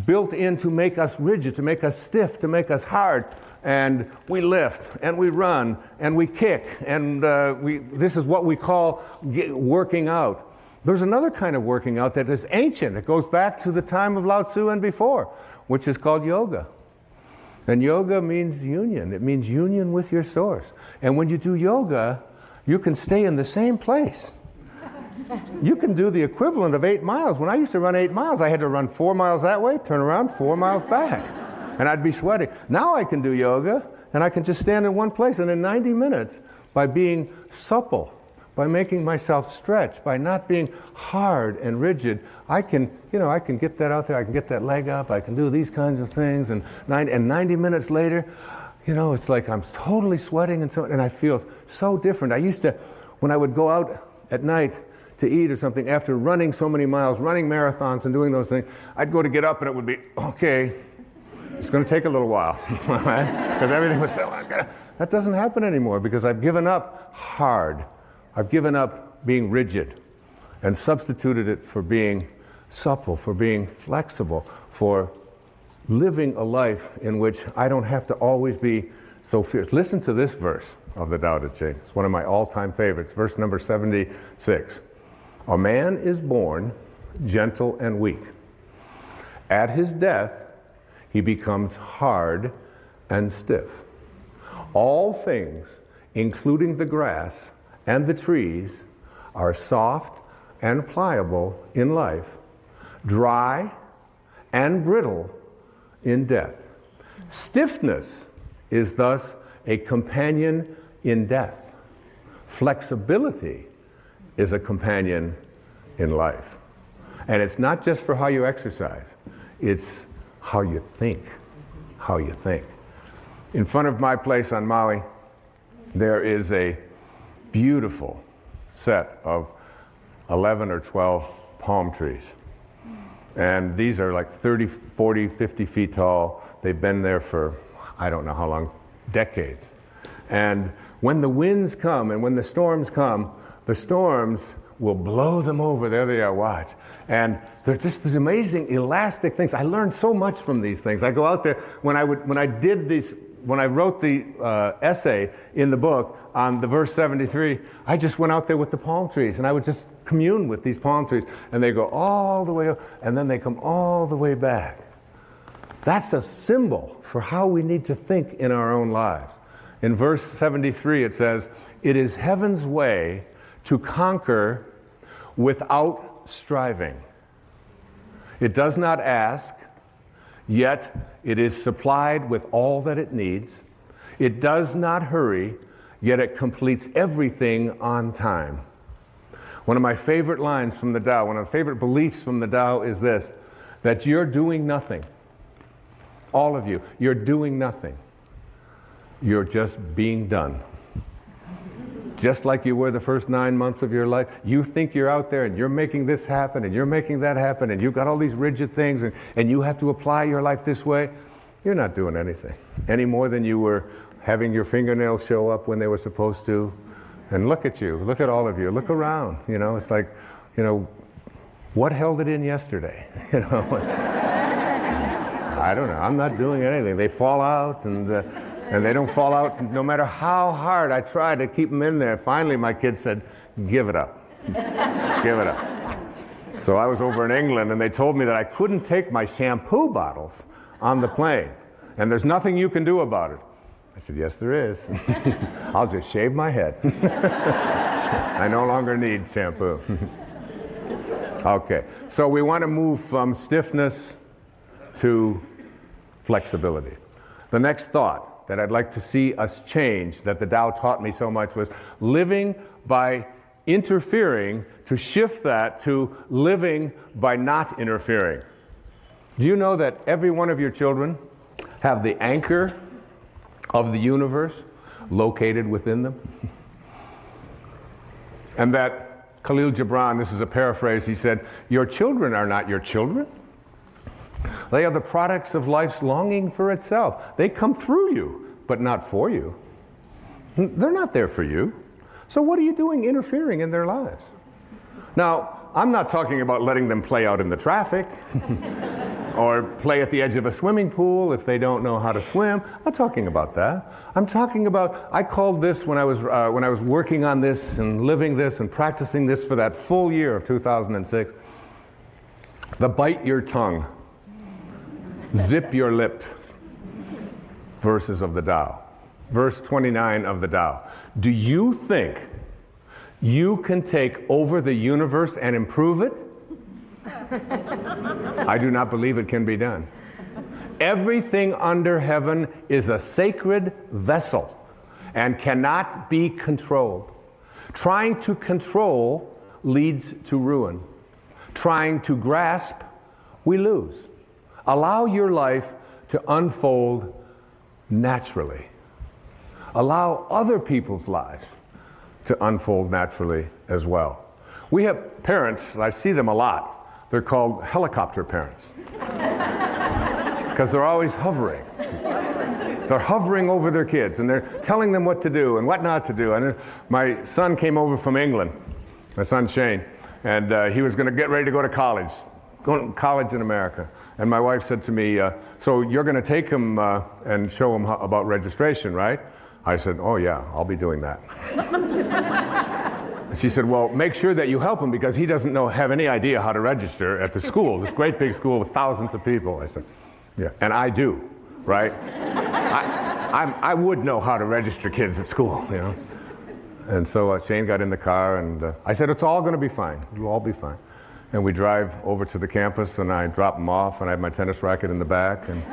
built in to make us rigid, to make us stiff, to make us hard. And we lift, and we run, and we kick, and this is what we call working out. There's another kind of working out that is ancient. It goes back to the time of Lao Tzu and before, which is called yoga. And yoga means union. It means union with your source. And when you do yoga, you can stay in the same place. You can do the equivalent of 8 miles. When I used to run 8 miles, I had to run 4 miles that way, turn around, 4 miles back. And I'd be sweating. Now I can do yoga, and I can just stand in one place. And in 90 minutes, by being supple, by making myself stretch, by not being hard and rigid, I can get that out there. I can get that leg up. I can do these kinds of things. And 90 minutes later, it's like I'm totally sweating, and I feel so different. I used to, when I would go out at night to eat or something, after running so many miles, running marathons and doing those things, I'd go to get up, and it would be, okay, it's going to take a little while, because everything was so, that doesn't happen anymore, because I've given up hard. I've given up being rigid and substituted it for being supple, for being flexible, for living a life in which I don't have to always be so fierce. Listen to this verse of the Tao Te Ching. It's one of my all-time favorites, verse number 76. A man is born gentle and weak. At his death, he becomes hard and stiff. All things, including the grass and the trees, are soft and pliable in life, dry and brittle in death. Stiffness is thus a companion in death. Flexibility is a companion in life. And it's not just for how you exercise, it's how you think, how you think. In front of my place on Maui, there is a beautiful set of 11 or 12 palm trees. And these are like 30, 40, 50 feet tall. They've been there for, I don't know how long, decades. And when the winds come and when the storms come, the storms will blow them over. There they are, watch. And they're just these amazing elastic things. I learned so much from these things. I go out there, when I wrote the essay in the book on the verse 73, I just went out there with the palm trees, and I would just commune with these palm trees, and they go all the way up, and then they come all the way back. That's a symbol for how we need to think in our own lives. In verse 73, it says, "It is heaven's way to conquer without striving. It does not ask, yet it is supplied with all that it needs. It does not hurry, yet it completes everything on time." One of my favorite lines from the Tao, one of the favorite beliefs from the Tao is this, that you're doing nothing. All of you, you're doing nothing. You're just being done. Just like you were the first 9 months of your life. You think you're out there and you're making this happen and you're making that happen and you've got all these rigid things and you have to apply your life this way. You're not doing anything. Any more than you were having your fingernails show up when they were supposed to. And look at you, look at all of you, look around, you know, it's like, you know, what held it in yesterday, you know? I don't know, I'm not doing anything. They fall out and they don't fall out no matter how hard I try to keep them in there. Finally, my kid said, give it up, give it up. So I was over in England and they told me that I couldn't take my shampoo bottles on the plane. And there's nothing you can do about it. I said, yes, there is. I'll just shave my head. I no longer need shampoo. Okay, so we want to move from stiffness to flexibility. The next thought that I'd like to see us change, that the Tao taught me so much, was living by interfering, to shift that to living by not interfering. Do you know that every one of your children have the anchor of the universe located within them? And that Khalil Gibran, this is a paraphrase, he said, your children are not your children. They are the products of life's longing for itself. They come through you, but not for you. They're not there for you. So what are you doing interfering in their lives? Now, I'm not talking about letting them play out in the traffic or play at the edge of a swimming pool if they don't know how to swim. I'm not talking about that. I'm talking about, I called this when I was working on this and living this and practicing this for that full year of 2006, the bite your tongue, zip your lip verses of the Tao. Verse 29 of the Tao. Do you think you can take over the universe and improve it? I do not believe it can be done. Everything under heaven is a sacred vessel and cannot be controlled. Trying to control leads to ruin. Trying to grasp, we lose. Allow your life to unfold naturally. Allow other people's lives to unfold naturally as well. We have parents, I see them a lot, they're called helicopter parents. Because they're always hovering. They're hovering over their kids and they're telling them what to do and what not to do. And my son came over from England, my son Shane, and he was going to get ready to go to college, going to college in America. And my wife said to me, so you're going to take him and show him about registration, right? I said, oh yeah, I'll be doing that. She said, well, make sure that you help him because he doesn't have any idea how to register at the school, this great big school with thousands of people. I said, yeah, and I do, right? I would know how to register kids at school, you know? And so Shane got in the car and I said, it's all going to be fine. You'll all be fine. And we drive over to the campus and I drop him off and I have my tennis racket in the back. And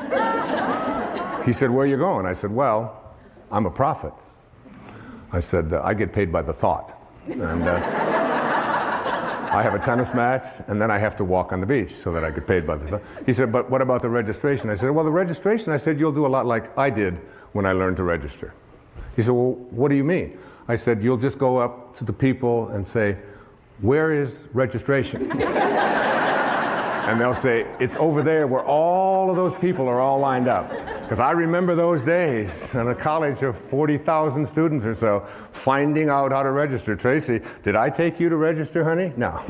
he said, where are you going? I said, well, I'm a prophet. I said, I get paid by the thought. And I have a tennis match, and then I have to walk on the beach so that I get paid by the thought. He said, but what about the registration? I said, well, the registration, I said, you'll do a lot like I did when I learned to register. He said, well, what do you mean? I said, you'll just go up to the people and say, where is registration? And they'll say, it's over there where all of those people are all lined up. Because I remember those days in a college of 40,000 students or so, finding out how to register. Tracy, did I take you to register, honey? No.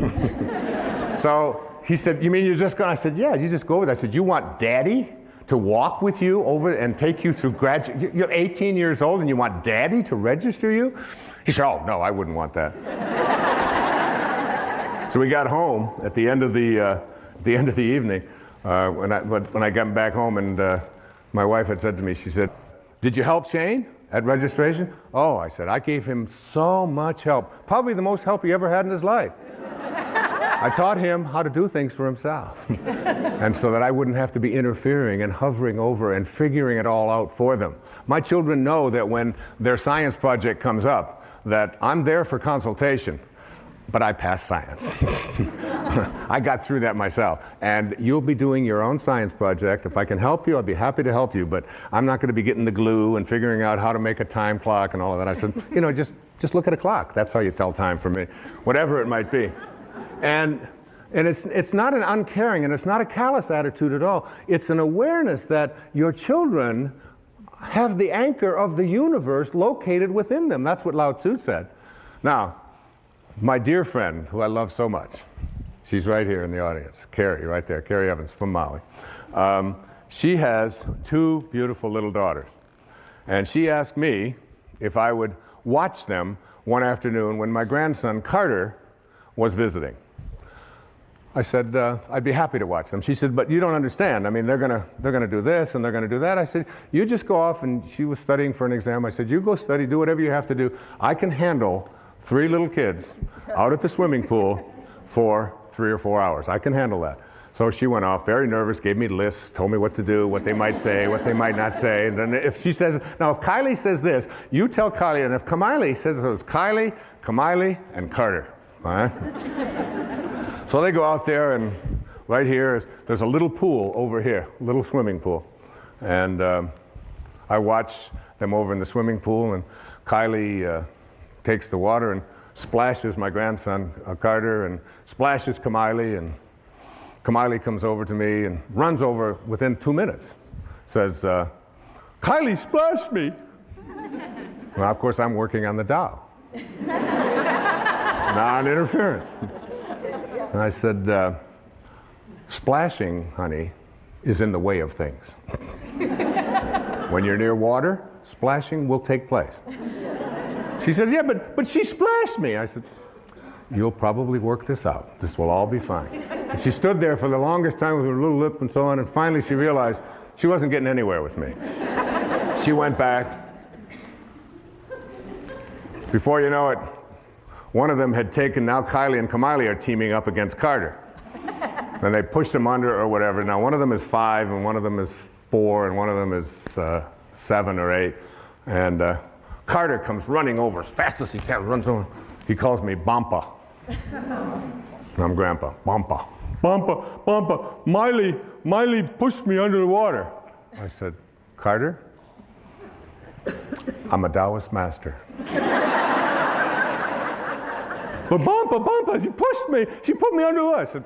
So he said, you mean you're just going? I said, yeah, you just go with it. I said, you want daddy to walk with you over and take you through graduate? You're 18 years old and you want daddy to register you? He said, oh, no, I wouldn't want that. So we got home at the end of the evening, when I got back home, and my wife had said to me, she said, did you help Shane at registration? Oh, I said, I gave him so much help, probably the most help he ever had in his life. I taught him how to do things for himself, and so that I wouldn't have to be interfering and hovering over and figuring it all out for them. My children know that when their science project comes up, that I'm there for consultation. But I passed science. I got through that myself. And you'll be doing your own science project. If I can help you, I'll be happy to help you, but I'm not going to be getting the glue and figuring out how to make a time clock and all of that. I said, you know, just look at a clock. That's how you tell time for me, whatever it might be. And And it's not an uncaring, and it's not a callous attitude at all. It's an awareness that your children have the anchor of the universe located within them. That's what Lao Tzu said. Now, my dear friend, who I love so much, she's right here in the audience, Carrie, right there, Carrie Evans from Maui. She has 2 beautiful little daughters. And she asked me if I would watch them one afternoon when my grandson Carter was visiting. I said, I'd be happy to watch them. She said, but you don't understand. I mean, they're gonna do this and they're gonna do that. I said, you just go off, and she was studying for an exam. I said, you go study, do whatever you have to do. I can handle 3 little kids out at the swimming pool for 3 or 4 hours. I can handle that. So she went off, very nervous, gave me lists, told me what to do, what they might say, what they might not say. And then if she says, now if Kylie says this, you tell Kylie, and if Kamiley says it was Kylie, Kamiley, and Carter. All right? So they go out there, and right here, there's a little pool over here, a little swimming pool. And I watch them over in the swimming pool, and Kylie takes the water and splashes my grandson, Carter, and splashes Kamiley, and Kamiley comes over to me and runs over within 2 minutes. Says, Kylie splashed me. Well, of course, I'm working on the Tao. Non-interference. And I said, splashing, honey, is in the way of things. When you're near water, splashing will take place. She said, yeah, but she splashed me. I said, you'll probably work this out. This will all be fine. And she stood there for the longest time with her little lip and so on, and finally she realized she wasn't getting anywhere with me. She went back. Before you know it, one of them had taken, now Kylie and Kamiley are teaming up against Carter. And they pushed him under or whatever. Now one of them is 5, and one of them is 4, and one of them is 7 or 8. And Carter comes running over as fast as he can, runs over. He calls me Bampa. I'm Grandpa. Bampa. Bampa, Bampa, Miley pushed me under the water. I said, Carter, I'm a Taoist master. But Bampa, she pushed me. She put me under the water. I said,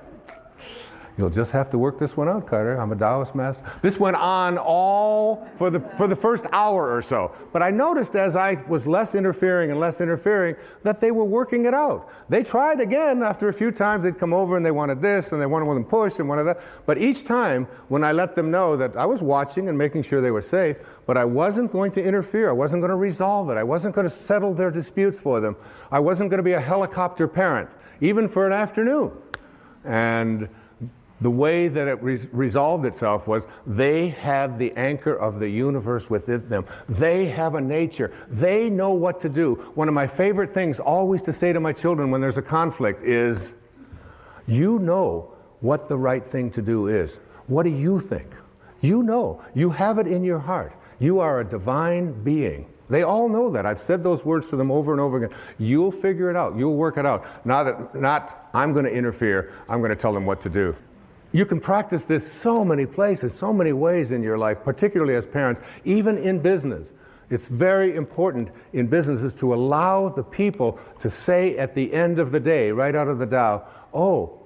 you'll just have to work this one out, Carter. I'm a Taoist master. This went on all for the first hour or so. But I noticed as I was less interfering and less interfering that they were working it out. They tried again after a few times. They'd come over and they wanted this and they wanted them pushed and wanted that. But each time when I let them know that I was watching and making sure they were safe, but I wasn't going to interfere. I wasn't going to resolve it. I wasn't going to settle their disputes for them. I wasn't going to be a helicopter parent, even for an afternoon. And the way that it resolved itself was they have the anchor of the universe within them. They have a nature. They know what to do. One of my favorite things always to say to my children when there's a conflict is, you know what the right thing to do is. What do you think? You know. You have it in your heart. You are a divine being. They all know that. I've said those words to them over and over again. You'll figure it out. You'll work it out. Not I'm going to interfere. I'm going to tell them what to do. You can practice this so many places, so many ways in your life, particularly as parents, even in business. It's very important in businesses to allow the people to say at the end of the day, right out of the Tao, oh,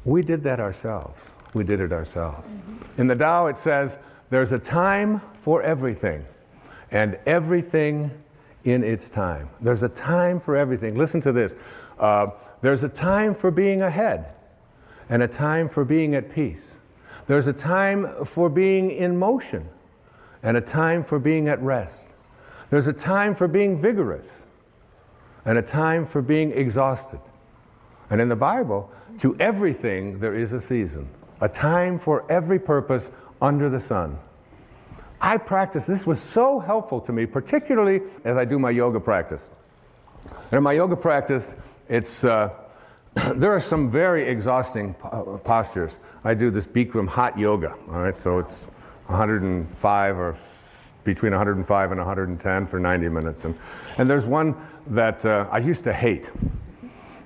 we did that ourselves. We did it ourselves. Mm-hmm. In the Tao it says, there's a time for everything, and everything in its time. There's a time for everything. Listen to this. There's a time for being ahead, and a time for being at peace. There's a time for being in motion, and a time for being at rest. There's a time for being vigorous, and a time for being exhausted. And in the Bible, to everything there is a season, a time for every purpose under the sun. I practice, this was so helpful to me, particularly as I do my yoga practice. And in my yoga practice, it's there are some very exhausting postures. I do this Bikram hot yoga, all right? So it's 105 or between 105 and 110 for 90 minutes. And there's one that I used to hate.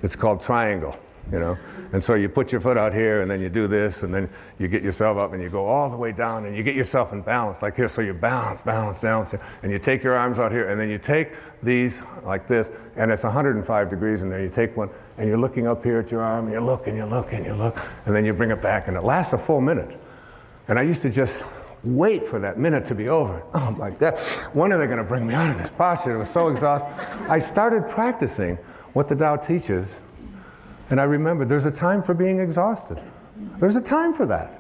It's called triangle, you know? And so you put your foot out here and then you do this and then you get yourself up and you go all the way down and you get yourself in balance like here. So you balance down, and you take your arms out here and then you take these like this, and it's 105 degrees, and then you take one and you're looking up here at your arm, and you look, and you look, and you look, and then you bring it back, and it lasts a full minute. And I used to just wait for that minute to be over. Oh my God, when are they going to bring me out of this posture? It was so exhausting. I started practicing what the Tao teaches, and I remembered there's a time for being exhausted. There's a time for that.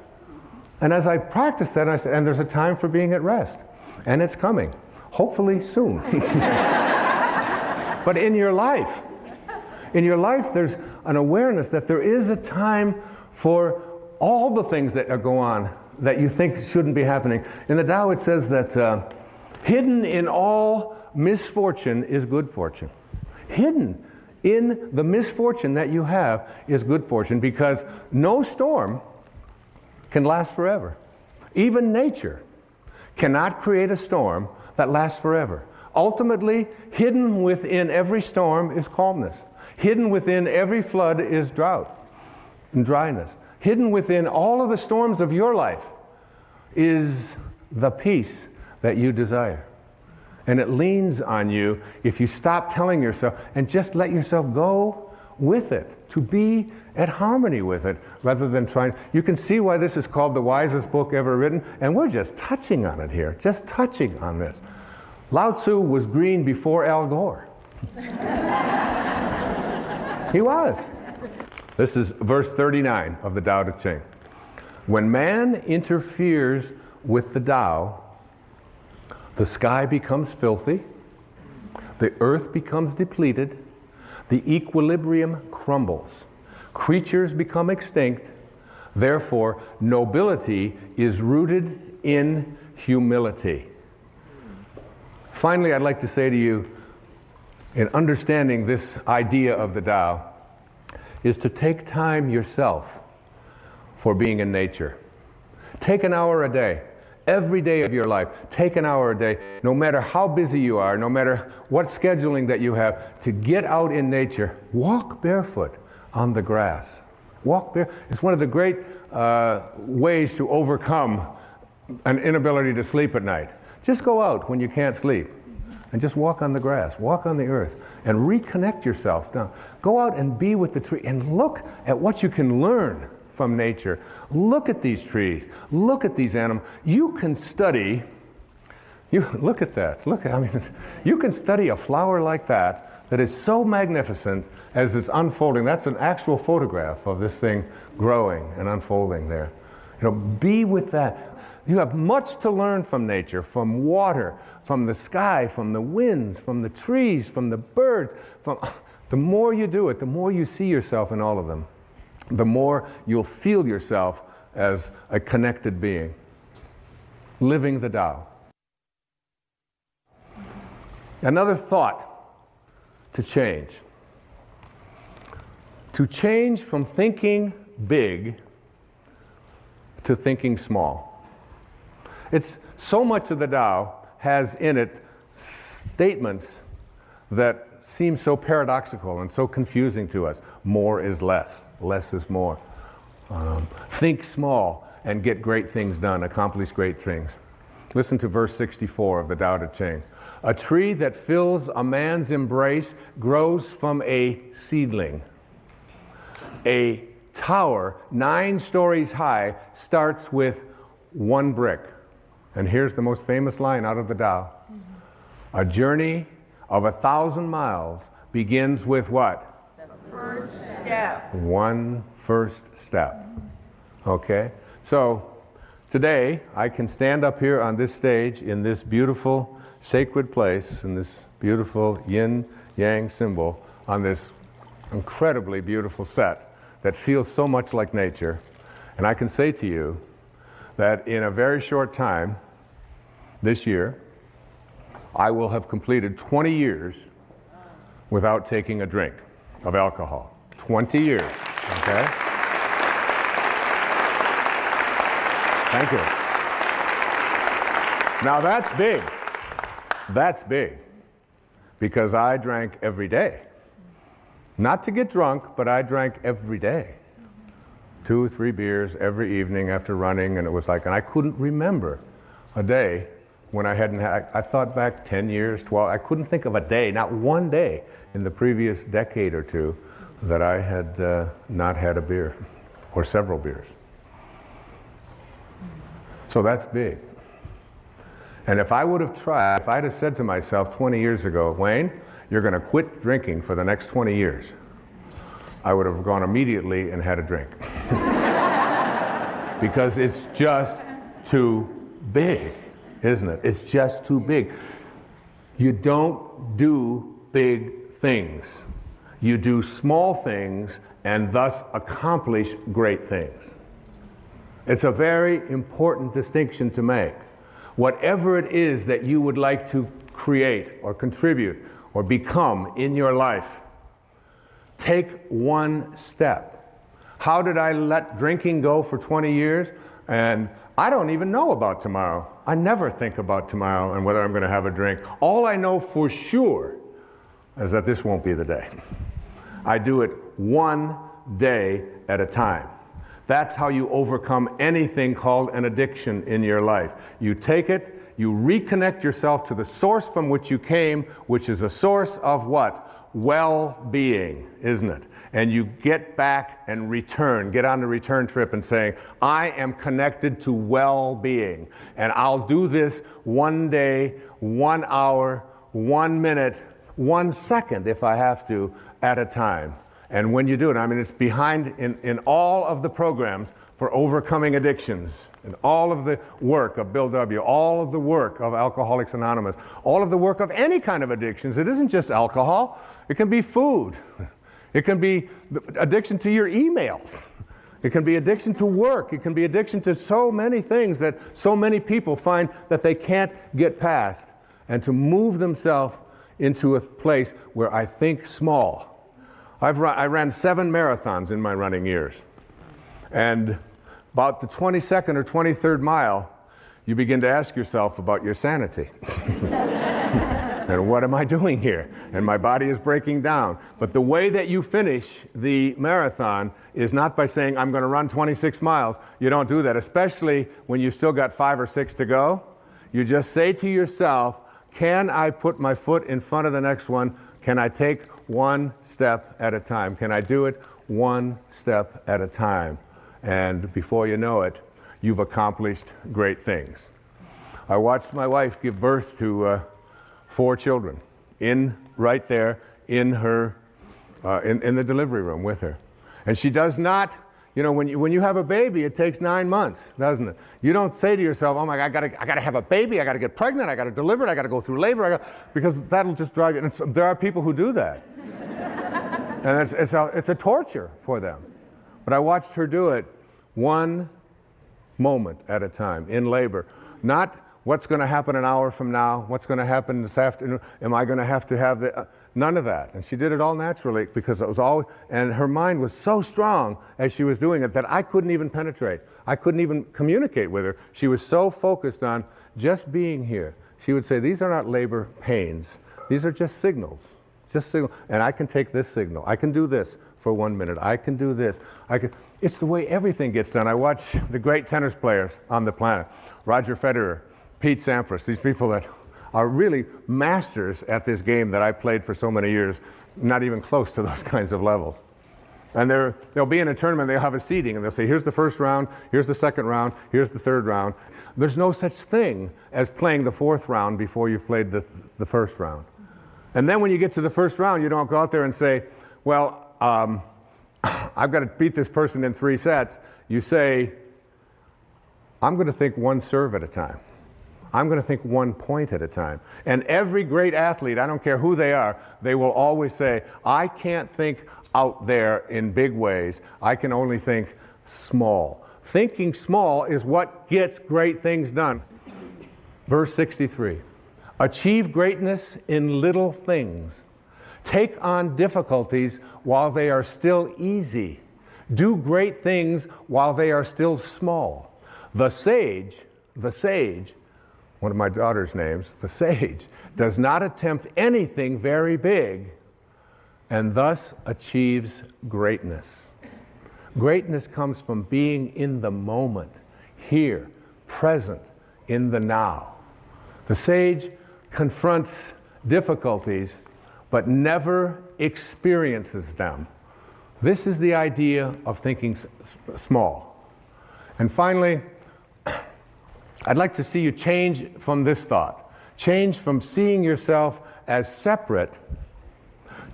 And as I practiced that, I said, and there's a time for being at rest. And it's coming, hopefully soon. But in your life, there's an awareness that there is a time for all the things that go on that you think shouldn't be happening. In the Tao, it says that hidden in all misfortune is good fortune. Hidden in the misfortune that you have is good fortune, because no storm can last forever. Even nature cannot create a storm that lasts forever. Ultimately, hidden within every storm is calmness. Hidden within every flood is drought and dryness. Hidden within all of the storms of your life is the peace that you desire. And it leans on you if you stop telling yourself and just let yourself go with it, to be at harmony with it, rather than trying. You can see why this is called the wisest book ever written, and we're just touching on it here, just touching on this. Lao Tzu was green before Al Gore. He was. This is verse 39 of the Tao Te Ching. When man interferes with the Tao, the sky becomes filthy, the earth becomes depleted, the equilibrium crumbles, creatures become extinct, therefore nobility is rooted in humility. Finally, I'd like to say to you, in understanding this idea of the Tao, is to take time yourself for being in nature. Take an hour a day. Every day of your life, take an hour a day, no matter how busy you are, no matter what scheduling that you have, to get out in nature. Walk barefoot on the grass. Walk barefoot. It's one of the great ways to overcome an inability to sleep at night. Just go out when you can't sleep and just walk on the grass, walk on the earth, and reconnect yourself. Now, go out and be with the tree and look at what you can learn from nature. Look at these trees. Look at these animals. You can study. Look at that. You can study a flower like that is so magnificent as it's unfolding. That's an actual photograph of this thing growing and unfolding there. Be with that. You have much to learn from nature, from water, from the sky, from the winds, from the trees, from the birds. The more you do it, the more you see yourself in all of them, the more you'll feel yourself as a connected being, living the Tao. Another thought to change. To change from thinking big to thinking small. It's so much of the Tao has in it statements that seem so paradoxical and so confusing to us. More is less. Less is more. Think small and get great things done, accomplish great things. Listen to verse 64 of the Tao Te Ching. A tree that fills a man's embrace grows from a seedling. A tower 9 stories high starts with 1 brick. And here's the most famous line out of the Tao. A journey of 1,000 miles begins with what? The first step. 1 first step. Okay? So, today, I can stand up here on this stage in this beautiful sacred place, in this beautiful yin-yang symbol, on this incredibly beautiful set that feels so much like nature. And I can say to you that in a very short time, this year, I will have completed 20 years without taking a drink of alcohol. 20 years, okay? Thank you. Now that's big. That's big. Because I drank every day. Not to get drunk, but I drank every day. 2 or 3 beers every evening after running, and it was like, and I couldn't remember a day when I hadn't had, I thought back 10 years, 12, I couldn't think of a day, not one day in the previous decade or two that I had not had a beer or several beers. So that's big. And if I would have tried, if I'd have said to myself 20 years ago, Wayne, you're going to quit drinking for the next 20 years, I would have gone immediately and had a drink. Because it's just too big, isn't it? It's just too big. You don't do big things. You do small things and thus accomplish great things. It's a very important distinction to make. Whatever it is that you would like to create or contribute or become in your life, take one step. How did I let drinking go for 20 years? And I don't even know about tomorrow. I never think about tomorrow and whether I'm going to have a drink. All I know for sure is that this won't be the day. I do it one day at a time. That's how you overcome anything called an addiction in your life. You take it, you reconnect yourself to the source from which you came, which is a source of what? Well-being, isn't it? And you get back and return, get on the return trip and saying, I am connected to well-being. And I'll do this one day, 1 hour, 1 minute, 1 second if I have to, at a time. And when you do it, I mean, it's behind in all of the programs for overcoming addictions, and all of the work of Bill W., all of the work of Alcoholics Anonymous, all of the work of any kind of addictions. It isn't just alcohol. It can be food. It can be addiction to your emails. It can be addiction to work. It can be addiction to so many things that so many people find that they can't get past. And to move themselves into a place where I think small. I ran 7 marathons in my running years. And about the 22nd or 23rd mile, you begin to ask yourself about your sanity. And what am I doing here? And my body is breaking down. But the way that you finish the marathon is not by saying, I'm going to run 26 miles. You don't do that, especially when you've still got 5 or 6 to go. You just say to yourself, can I put my foot in front of the next one? Can I take one step at a time? Can I do it one step at a time? And before you know it, you've accomplished great things. I watched my wife give birth to 4 children right there in her in the delivery room with her. And she does not, you know, when you have a baby, it takes 9 months, doesn't it? You don't say to yourself, oh my God, I gotta have a baby, I gotta get pregnant, I gotta deliver it, I gotta go through labor, because that'll just drive you. And there are people who do that. And it's a torture for them. But I watched her do it one moment at a time in labor. Not what's going to happen an hour from now, what's going to happen this afternoon, am I going to have the, none of that. And she did it all naturally because it was all, and her mind was so strong as she was doing it that I couldn't even penetrate. I couldn't even communicate with her. She was so focused on just being here. She would say, these are not labor pains. These are just signals. Just signal. And I can take this signal. I can do this for 1 minute. I can do this. It's the way everything gets done. I watch the great tennis players on the planet. Roger Federer, Pete Sampras, these people that are really masters at this game that I played for so many years, not even close to those kinds of levels. And they'll be in a tournament, they'll have a seeding, and they'll say, here's the first round, here's the second round, here's the third round. There's no such thing as playing the 4th round before you've played the first round. And then when you get to the first round, you don't go out there and say, well, I've got to beat this person in 3 sets. You say, I'm going to think 1 serve at a time. I'm going to think 1 point at a time. And every great athlete, I don't care who they are, they will always say, I can't think out there in big ways. I can only think small. Thinking small is what gets great things done. Verse 63, achieve greatness in little things. Take on difficulties while they are still easy. Do great things while they are still small. The sage, one of my daughter's names, the sage, does not attempt anything very big and thus achieves greatness. Greatness comes from being in the moment, here, present, in the now. The sage confronts difficulties but never experiences them. This is the idea of thinking small. And finally, I'd like to see you change from this thought. Change from seeing yourself as separate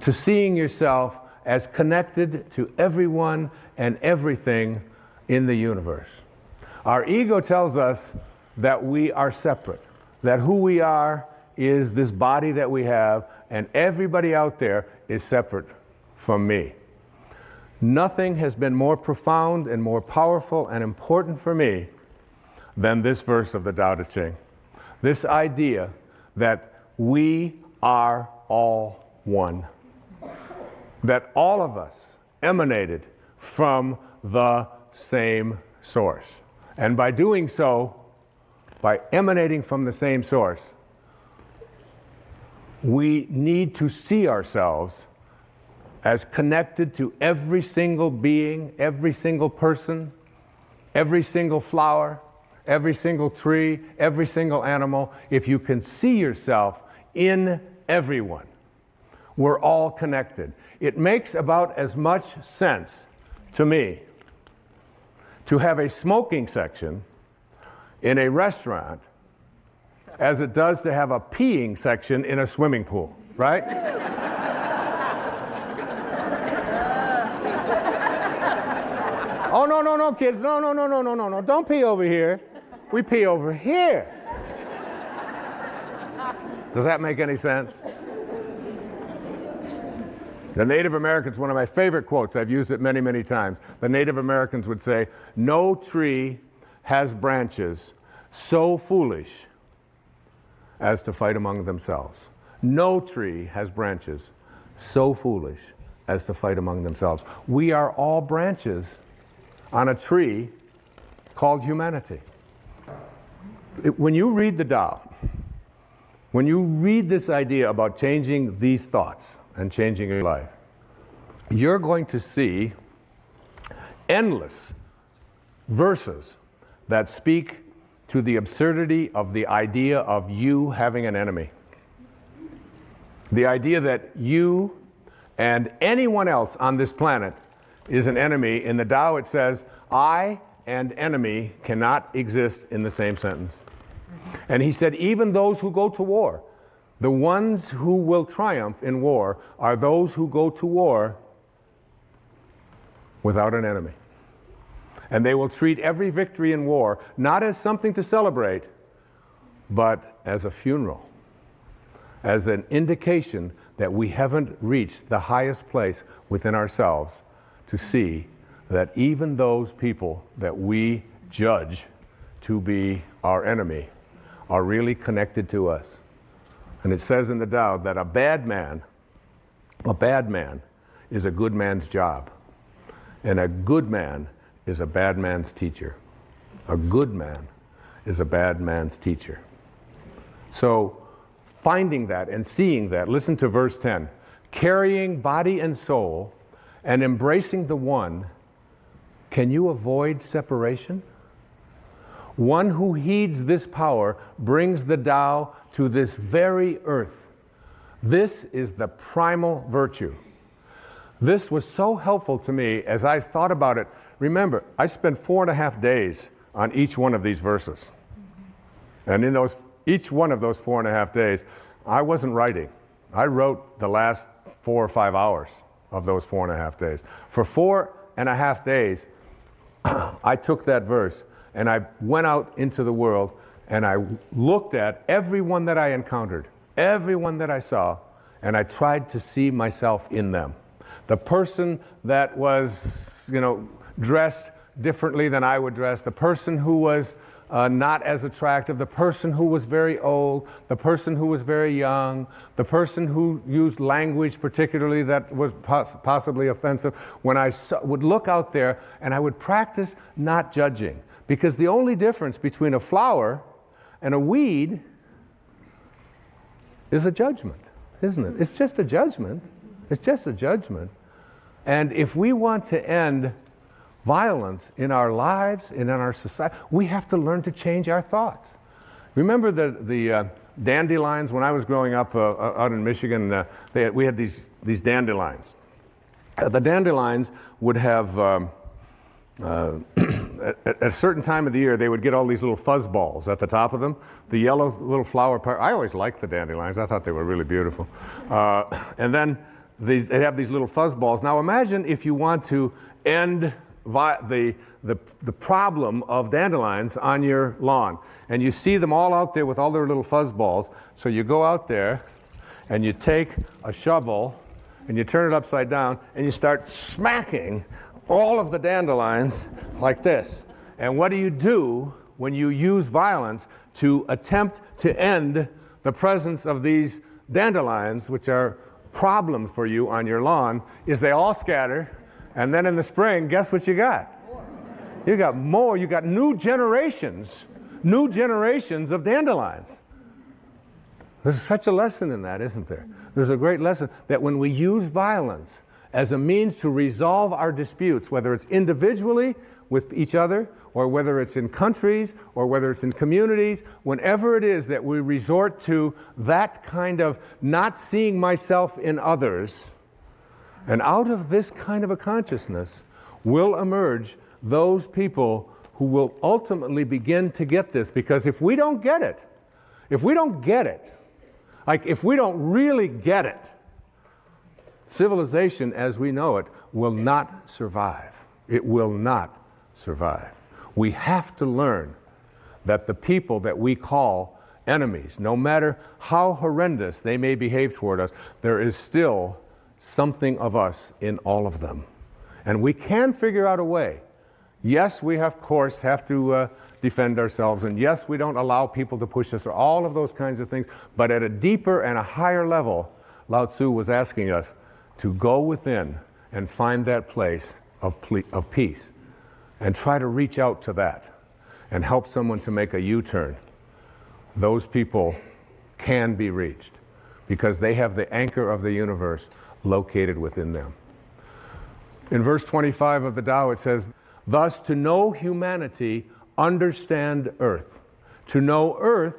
to seeing yourself as connected to everyone and everything in the universe. Our ego tells us that we are separate, that who we are is this body that we have, and everybody out there is separate from me. Nothing has been more profound and more powerful and important for me than this verse of the Tao Te Ching. This idea that we are all one. That all of us emanated from the same source. And by doing so, by emanating from the same source, we need to see ourselves as connected to every single being, every single person, every single flower, every single tree, every single animal. If you can see yourself in everyone, we're all connected. It makes about as much sense to me to have a smoking section in a restaurant as it does to have a peeing section in a swimming pool, right? Oh, no, kids, no, don't pee over here. We pee over here. Does that make any sense? The Native Americans, one of my favorite quotes, I've used it many, many times. The Native Americans would say, "No tree has branches so foolish as to fight among themselves." No tree has branches so foolish as to fight among themselves. We are all branches on a tree called humanity. When you read the Tao, when you read this idea about changing these thoughts and changing your life, you're going to see endless verses that speak to the absurdity of the idea of you having an enemy. The idea that you and anyone else on this planet is an enemy. In the Tao it says, I and enemy cannot exist in the same sentence. And he said, even those who go to war, the ones who will triumph in war are those who go to war without an enemy. And they will treat every victory in war not as something to celebrate, but as a funeral, as an indication that we haven't reached the highest place within ourselves to see that even those people that we judge to be our enemy are really connected to us. And it says in the Tao that a bad man is a good man's job, and a good man is a bad man's teacher. A good man is a bad man's teacher. So finding that and seeing that, listen to verse 10. Carrying body and soul and embracing the one, can you avoid separation? One who heeds this power brings the Tao to this very earth. This is the primal virtue. This was so helpful to me as I thought about it. Remember, I spent 4.5 days on each one of these verses. And in each one of those 4.5 days, I wasn't writing. I wrote the last 4 or 5 hours of those 4.5 days. For 4.5 days, I took that verse and I went out into the world and I looked at everyone that I encountered, everyone that I saw, and I tried to see myself in them. The person that was, dressed differently than I would dress, the person who was not as attractive, the person who was very old, the person who was very young, the person who used language particularly that was possibly offensive. When I would look out there and I would practice not judging, because the only difference between a flower and a weed is a judgment, isn't it? It's just a judgment. It's just a judgment. And if we want to end violence in our lives and in our society, we have to learn to change our thoughts. Remember the dandelions when I was growing up out in Michigan? We had these dandelions. The dandelions would have, at a certain time of the year, they would get all these little fuzz balls at the top of them. The yellow little flower part. I always liked the dandelions. I thought they were really beautiful. And then they have these little fuzz balls. Now imagine if you want to end the problem of dandelions on your lawn. And you see them all out there with all their little fuzz balls. So you go out there and you take a shovel and you turn it upside down and you start smacking all of the dandelions like this. And what do you do when you use violence to attempt to end the presence of these dandelions, which are problems for you on your lawn? Is they all scatter, and then in the spring, guess what you got? You got more. You got new generations of dandelions. There's such a lesson in that, isn't there? There's a great lesson that when we use violence as a means to resolve our disputes, whether it's individually with each other, or whether it's in countries, or whether it's in communities, whenever it is that we resort to that kind of not seeing myself in others, and out of this kind of a consciousness will emerge those people who will ultimately begin to get this. Because if we don't get it, like if we don't really get it, civilization as we know it will not survive. It will not survive. We have to learn that the people that we call enemies, no matter how horrendous they may behave toward us, there is still something of us in all of them. And we can figure out a way. Yes, we of course have to defend ourselves, and yes, we don't allow people to push us, or all of those kinds of things, but at a deeper and a higher level, Lao Tzu was asking us to go within and find that place of peace and try to reach out to that and help someone to make a U-turn. Those people can be reached because they have the anchor of the universe located within them. In verse 25 of the Tao it says, "Thus to know humanity, understand earth. To know earth,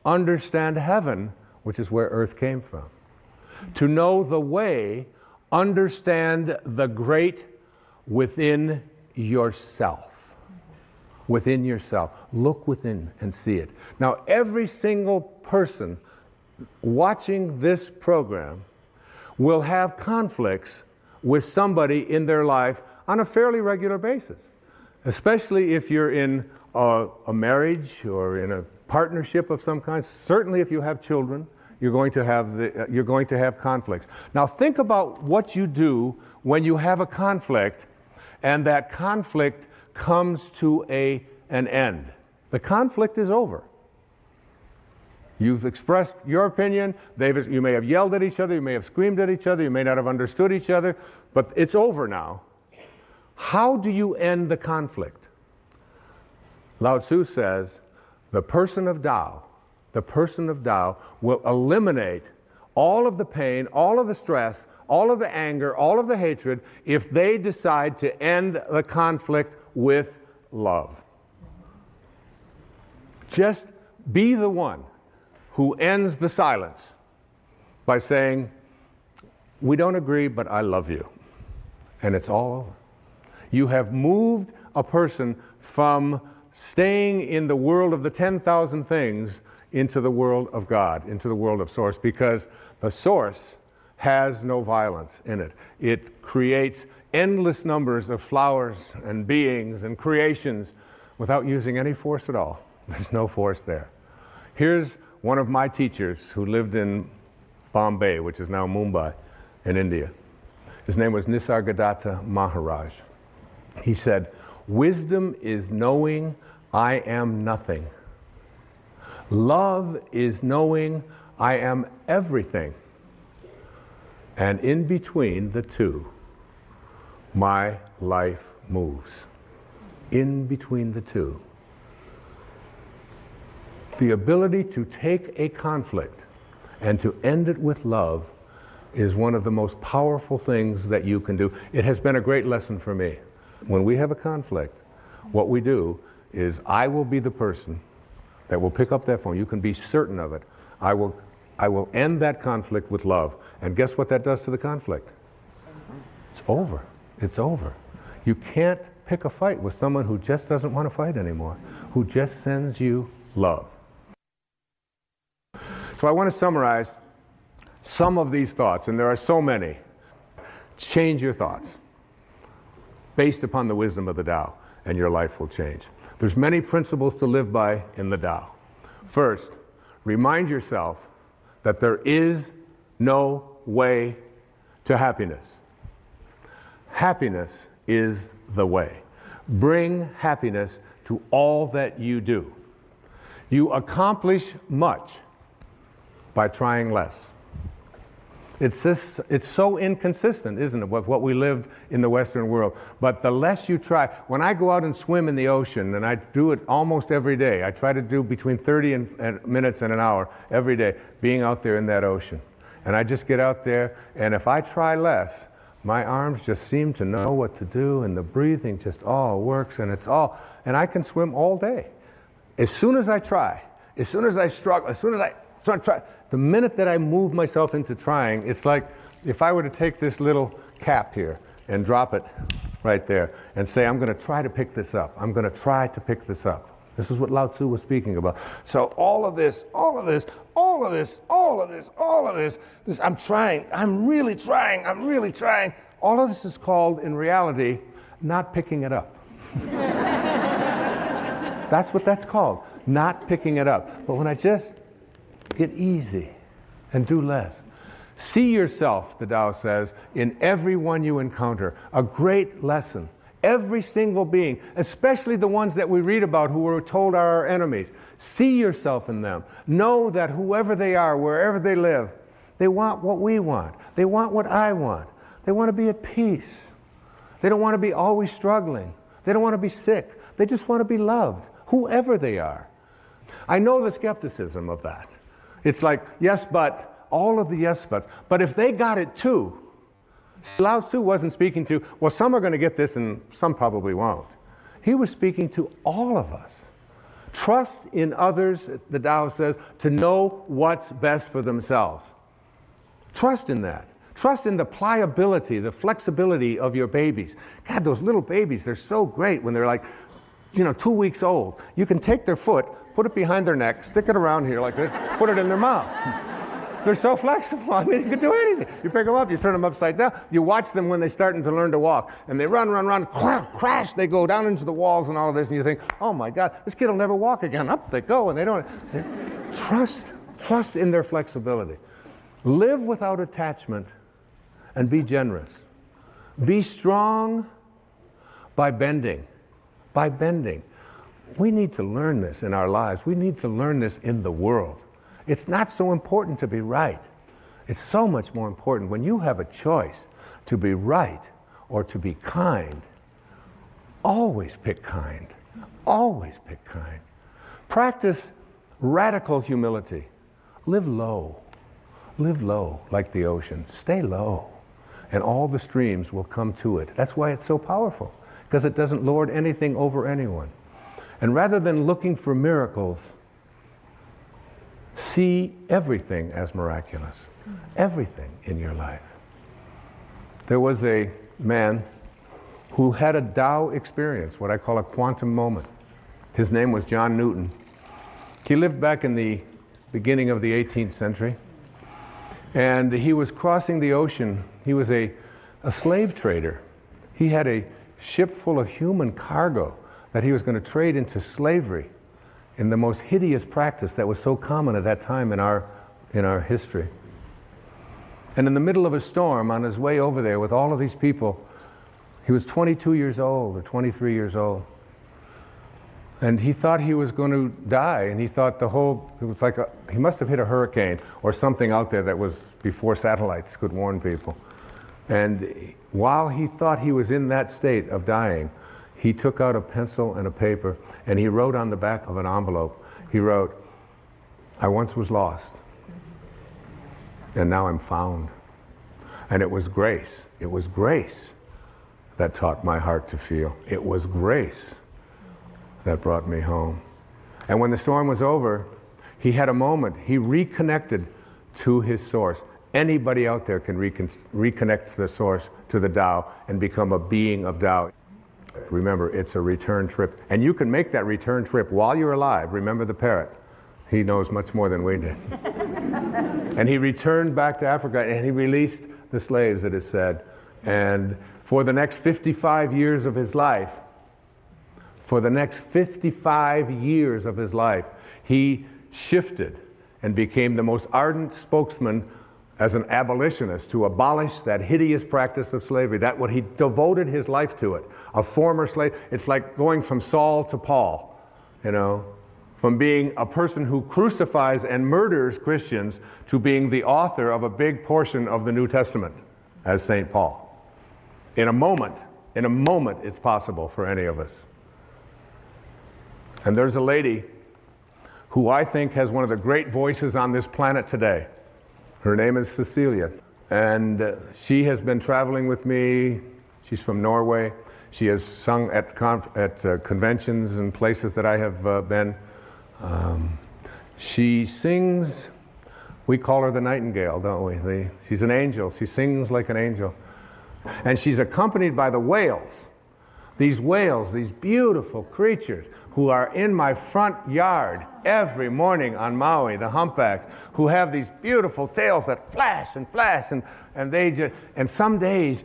understand heaven," which is where earth came from. To know the way, understand the great within yourself. Within yourself. Look within and see it. Now, every single person watching this program will have conflicts with somebody in their life on a fairly regular basis. Especially if you're in a marriage or in a partnership of some kind. Certainly if you have children, you're going to have conflicts. Now think about what you do when you have a conflict and that conflict comes to an end. The conflict is over. You've expressed your opinion. You may have yelled at each other, you may have screamed at each other, you may not have understood each other, but it's over now. How do you end the conflict? Lao Tzu says, the person of Tao will eliminate all of the pain, all of the stress, all of the anger, all of the hatred, if they decide to end the conflict with love. Just be the one who ends the silence by saying, "We don't agree, but I love you." And it's all over. You have moved a person from staying in the world of the 10,000 things into the world of God, into the world of Source, because the Source has no violence in it. It creates endless numbers of flowers and beings and creations without using any force at all. There's no force there. Here's one of my teachers who lived in Bombay, which is now Mumbai in India. His name was Nisargadatta Maharaj. He said, "Wisdom is knowing I am nothing. Love is knowing I am everything. And in between the two, my life moves." In between the two. The ability to take a conflict and to end it with love is one of the most powerful things that you can do. It has been a great lesson for me. When we have a conflict, what we do is I will be the person that will pick up that phone. You can be certain of it. I will end that conflict with love. And guess what that does to the conflict? It's over. It's over. You can't pick a fight with someone who just doesn't want to fight anymore, who just sends you love. So I want to summarize some of these thoughts, and there are so many. Change your thoughts based upon the wisdom of the Tao, and your life will change. There's many principles to live by in the Tao. First, remind yourself that there is no way to happiness. Happiness is the way. Bring happiness to all that you do. You accomplish much by trying less. It's so inconsistent, isn't it, with what we lived in the Western world. But the less you try, when I go out and swim in the ocean, and I do it almost every day, I try to do between 30 minutes and an hour every day, being out there in that ocean. And I just get out there, and if I try less, my arms just seem to know what to do, and the breathing just all works, and I can swim all day. As soon as I try, as soon as I struggle, as soon as I start trying, the minute that I move myself into trying, it's like if I were to take this little cap here and drop it right there and say, I'm going to try to pick this up. I'm going to try to pick this up. This is what Lao Tzu was speaking about. So all of this, I'm trying, I'm really trying. All of this is called, in reality, not picking it up. That's what that's called, not picking it up. But when I just get easy and do less. See yourself, the Tao says, in everyone you encounter. A great lesson. Every single being, especially the ones that we read about who we're told are our enemies. See yourself in them. Know that whoever they are, wherever they live, they want what we want. They want what I want. They want to be at peace. They don't want to be always struggling. They don't want to be sick. They just want to be loved, whoever they are. I know the skepticism of that. It's like, yes, but, all of the yes, buts. But if they got it too, Lao Tzu wasn't speaking to, well, some are going to get this and some probably won't. He was speaking to all of us. Trust in others, the Tao says, to know what's best for themselves. Trust in that. Trust in the pliability, the flexibility of your babies. God, those little babies, they're so great when they're like, 2 weeks old. You can take their foot, put it behind their neck, stick it around here like this, put it in their mouth. They're so flexible. I mean, you can do anything. You pick them up, you turn them upside down. You watch them when they're starting to learn to walk. And they run, crash, they go down into the walls and all of this. And you think, oh my God, this kid will never walk again. Up they go, and they don't. Trust in their flexibility. Live without attachment and be generous. Be strong by bending. By bending. We need to learn this in our lives. We need to learn this in the world. It's not so important to be right. It's so much more important when you have a choice to be right or to be kind. Always pick kind. Always pick kind. Practice radical humility. Live low. Live low like the ocean. Stay low. And all the streams will come to it. That's why it's so powerful, because it doesn't lord anything over anyone. And rather than looking for miracles, see everything as miraculous. Everything in your life. There was a man who had a Tao experience, what I call a quantum moment. His name was John Newton. He lived back in the beginning of the 18th century. And he was crossing the ocean. He was a slave trader. He had a ship full of human cargo that he was going to trade into slavery in the most hideous practice that was so common at that time in our history. And in the middle of a storm, on his way over there with all of these people, he was 22 years old or 23 years old. And he thought he was going to die, and he thought it was like he must have hit a hurricane or something out there that was before satellites could warn people. And while he thought he was in that state of dying, he took out a pencil and a paper, and he wrote on the back of an envelope, he wrote, "I once was lost, and now I'm found." And it was grace that taught my heart to feel. It was grace that brought me home. And when the storm was over, he had a moment. He reconnected to his source. Anybody out there can reconnect to the source, to the Tao, and become a being of Tao. Remember, it's a return trip. And you can make that return trip while you're alive. Remember the parrot. He knows much more than we did. And he returned back to Africa and he released the slaves, it is said. And for the next 55 years of his life, he shifted and became the most ardent spokesman as an abolitionist to abolish that hideous practice of slavery. That's what he devoted his life to it. A former slave, it's like going from Saul to Paul, you know, from being a person who crucifies and murders Christians to being the author of a big portion of the New Testament as St. Paul. In a moment, it's possible for any of us. And there's a lady who I think has one of the great voices on this planet today. Her name is Cecilia, and she has been traveling with me. She's from Norway. She has sung at conventions and places that I have been. She sings, we call her the nightingale, don't we? She's an angel. She sings like an angel. And she's accompanied by the whales. These whales, these beautiful creatures who are in my front yard every morning on Maui, the humpbacks, who have these beautiful tails that flash and flash, and some days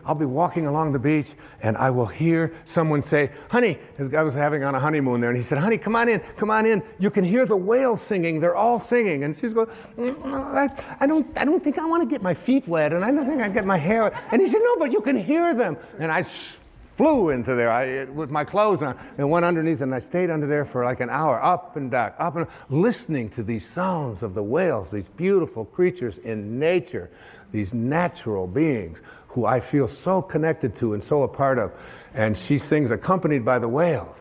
I'll be walking along the beach and I will hear someone say, honey, I was having on a honeymoon there, and he said, honey, come on in. You can hear the whales singing, they're all singing. And she's going, I don't think I want to get my feet wet, and I don't think I get my hair wet. And he said, no, but you can hear them. And I flew into there with my clothes on and went underneath, and I stayed under there for like an hour, up and back, listening to these sounds of the whales, these beautiful creatures in nature, these natural beings who I feel so connected to and so a part of. And she sings accompanied by the whales.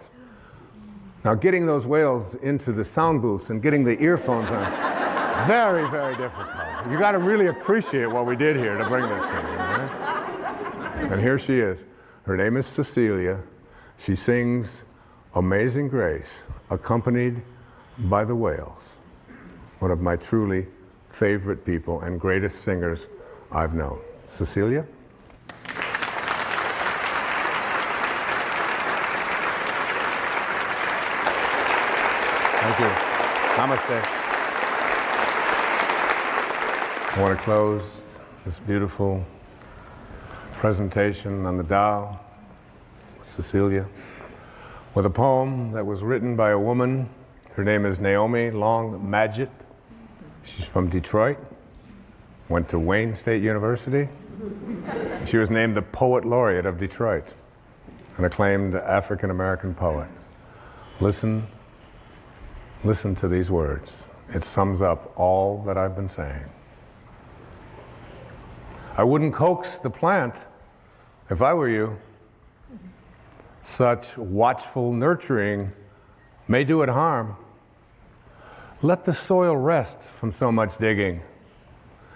Now, getting those whales into the sound booths and getting the earphones on, very, very difficult. You got to really appreciate what we did here to bring this to you, right? And here she is. Her name is Cecilia. She sings Amazing Grace, accompanied by the whales. One of my truly favorite people and greatest singers I've known. Cecilia? Thank you. Namaste. I want to close this beautiful presentation on the Tao, Cecilia, with a poem that was written by a woman. Her name is Naomi Long Madgett. She's from Detroit, went to Wayne State University. She was named the Poet Laureate of Detroit, an acclaimed African-American poet. Listen to these words. It sums up all that I've been saying. I wouldn't coax the plant if I were you. Such watchful nurturing may do it harm. Let the soil rest from so much digging,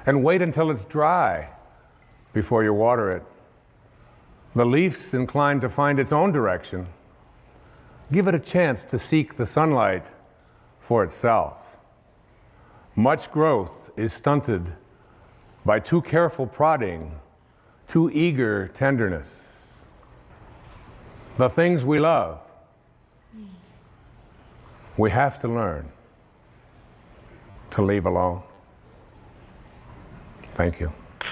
and wait until it's dry before you water it. The leaf's inclined to find its own direction. Give it a chance to seek the sunlight for itself. Much growth is stunted by too careful prodding, too eager tenderness. The things we love, we have to learn to leave alone. Thank you.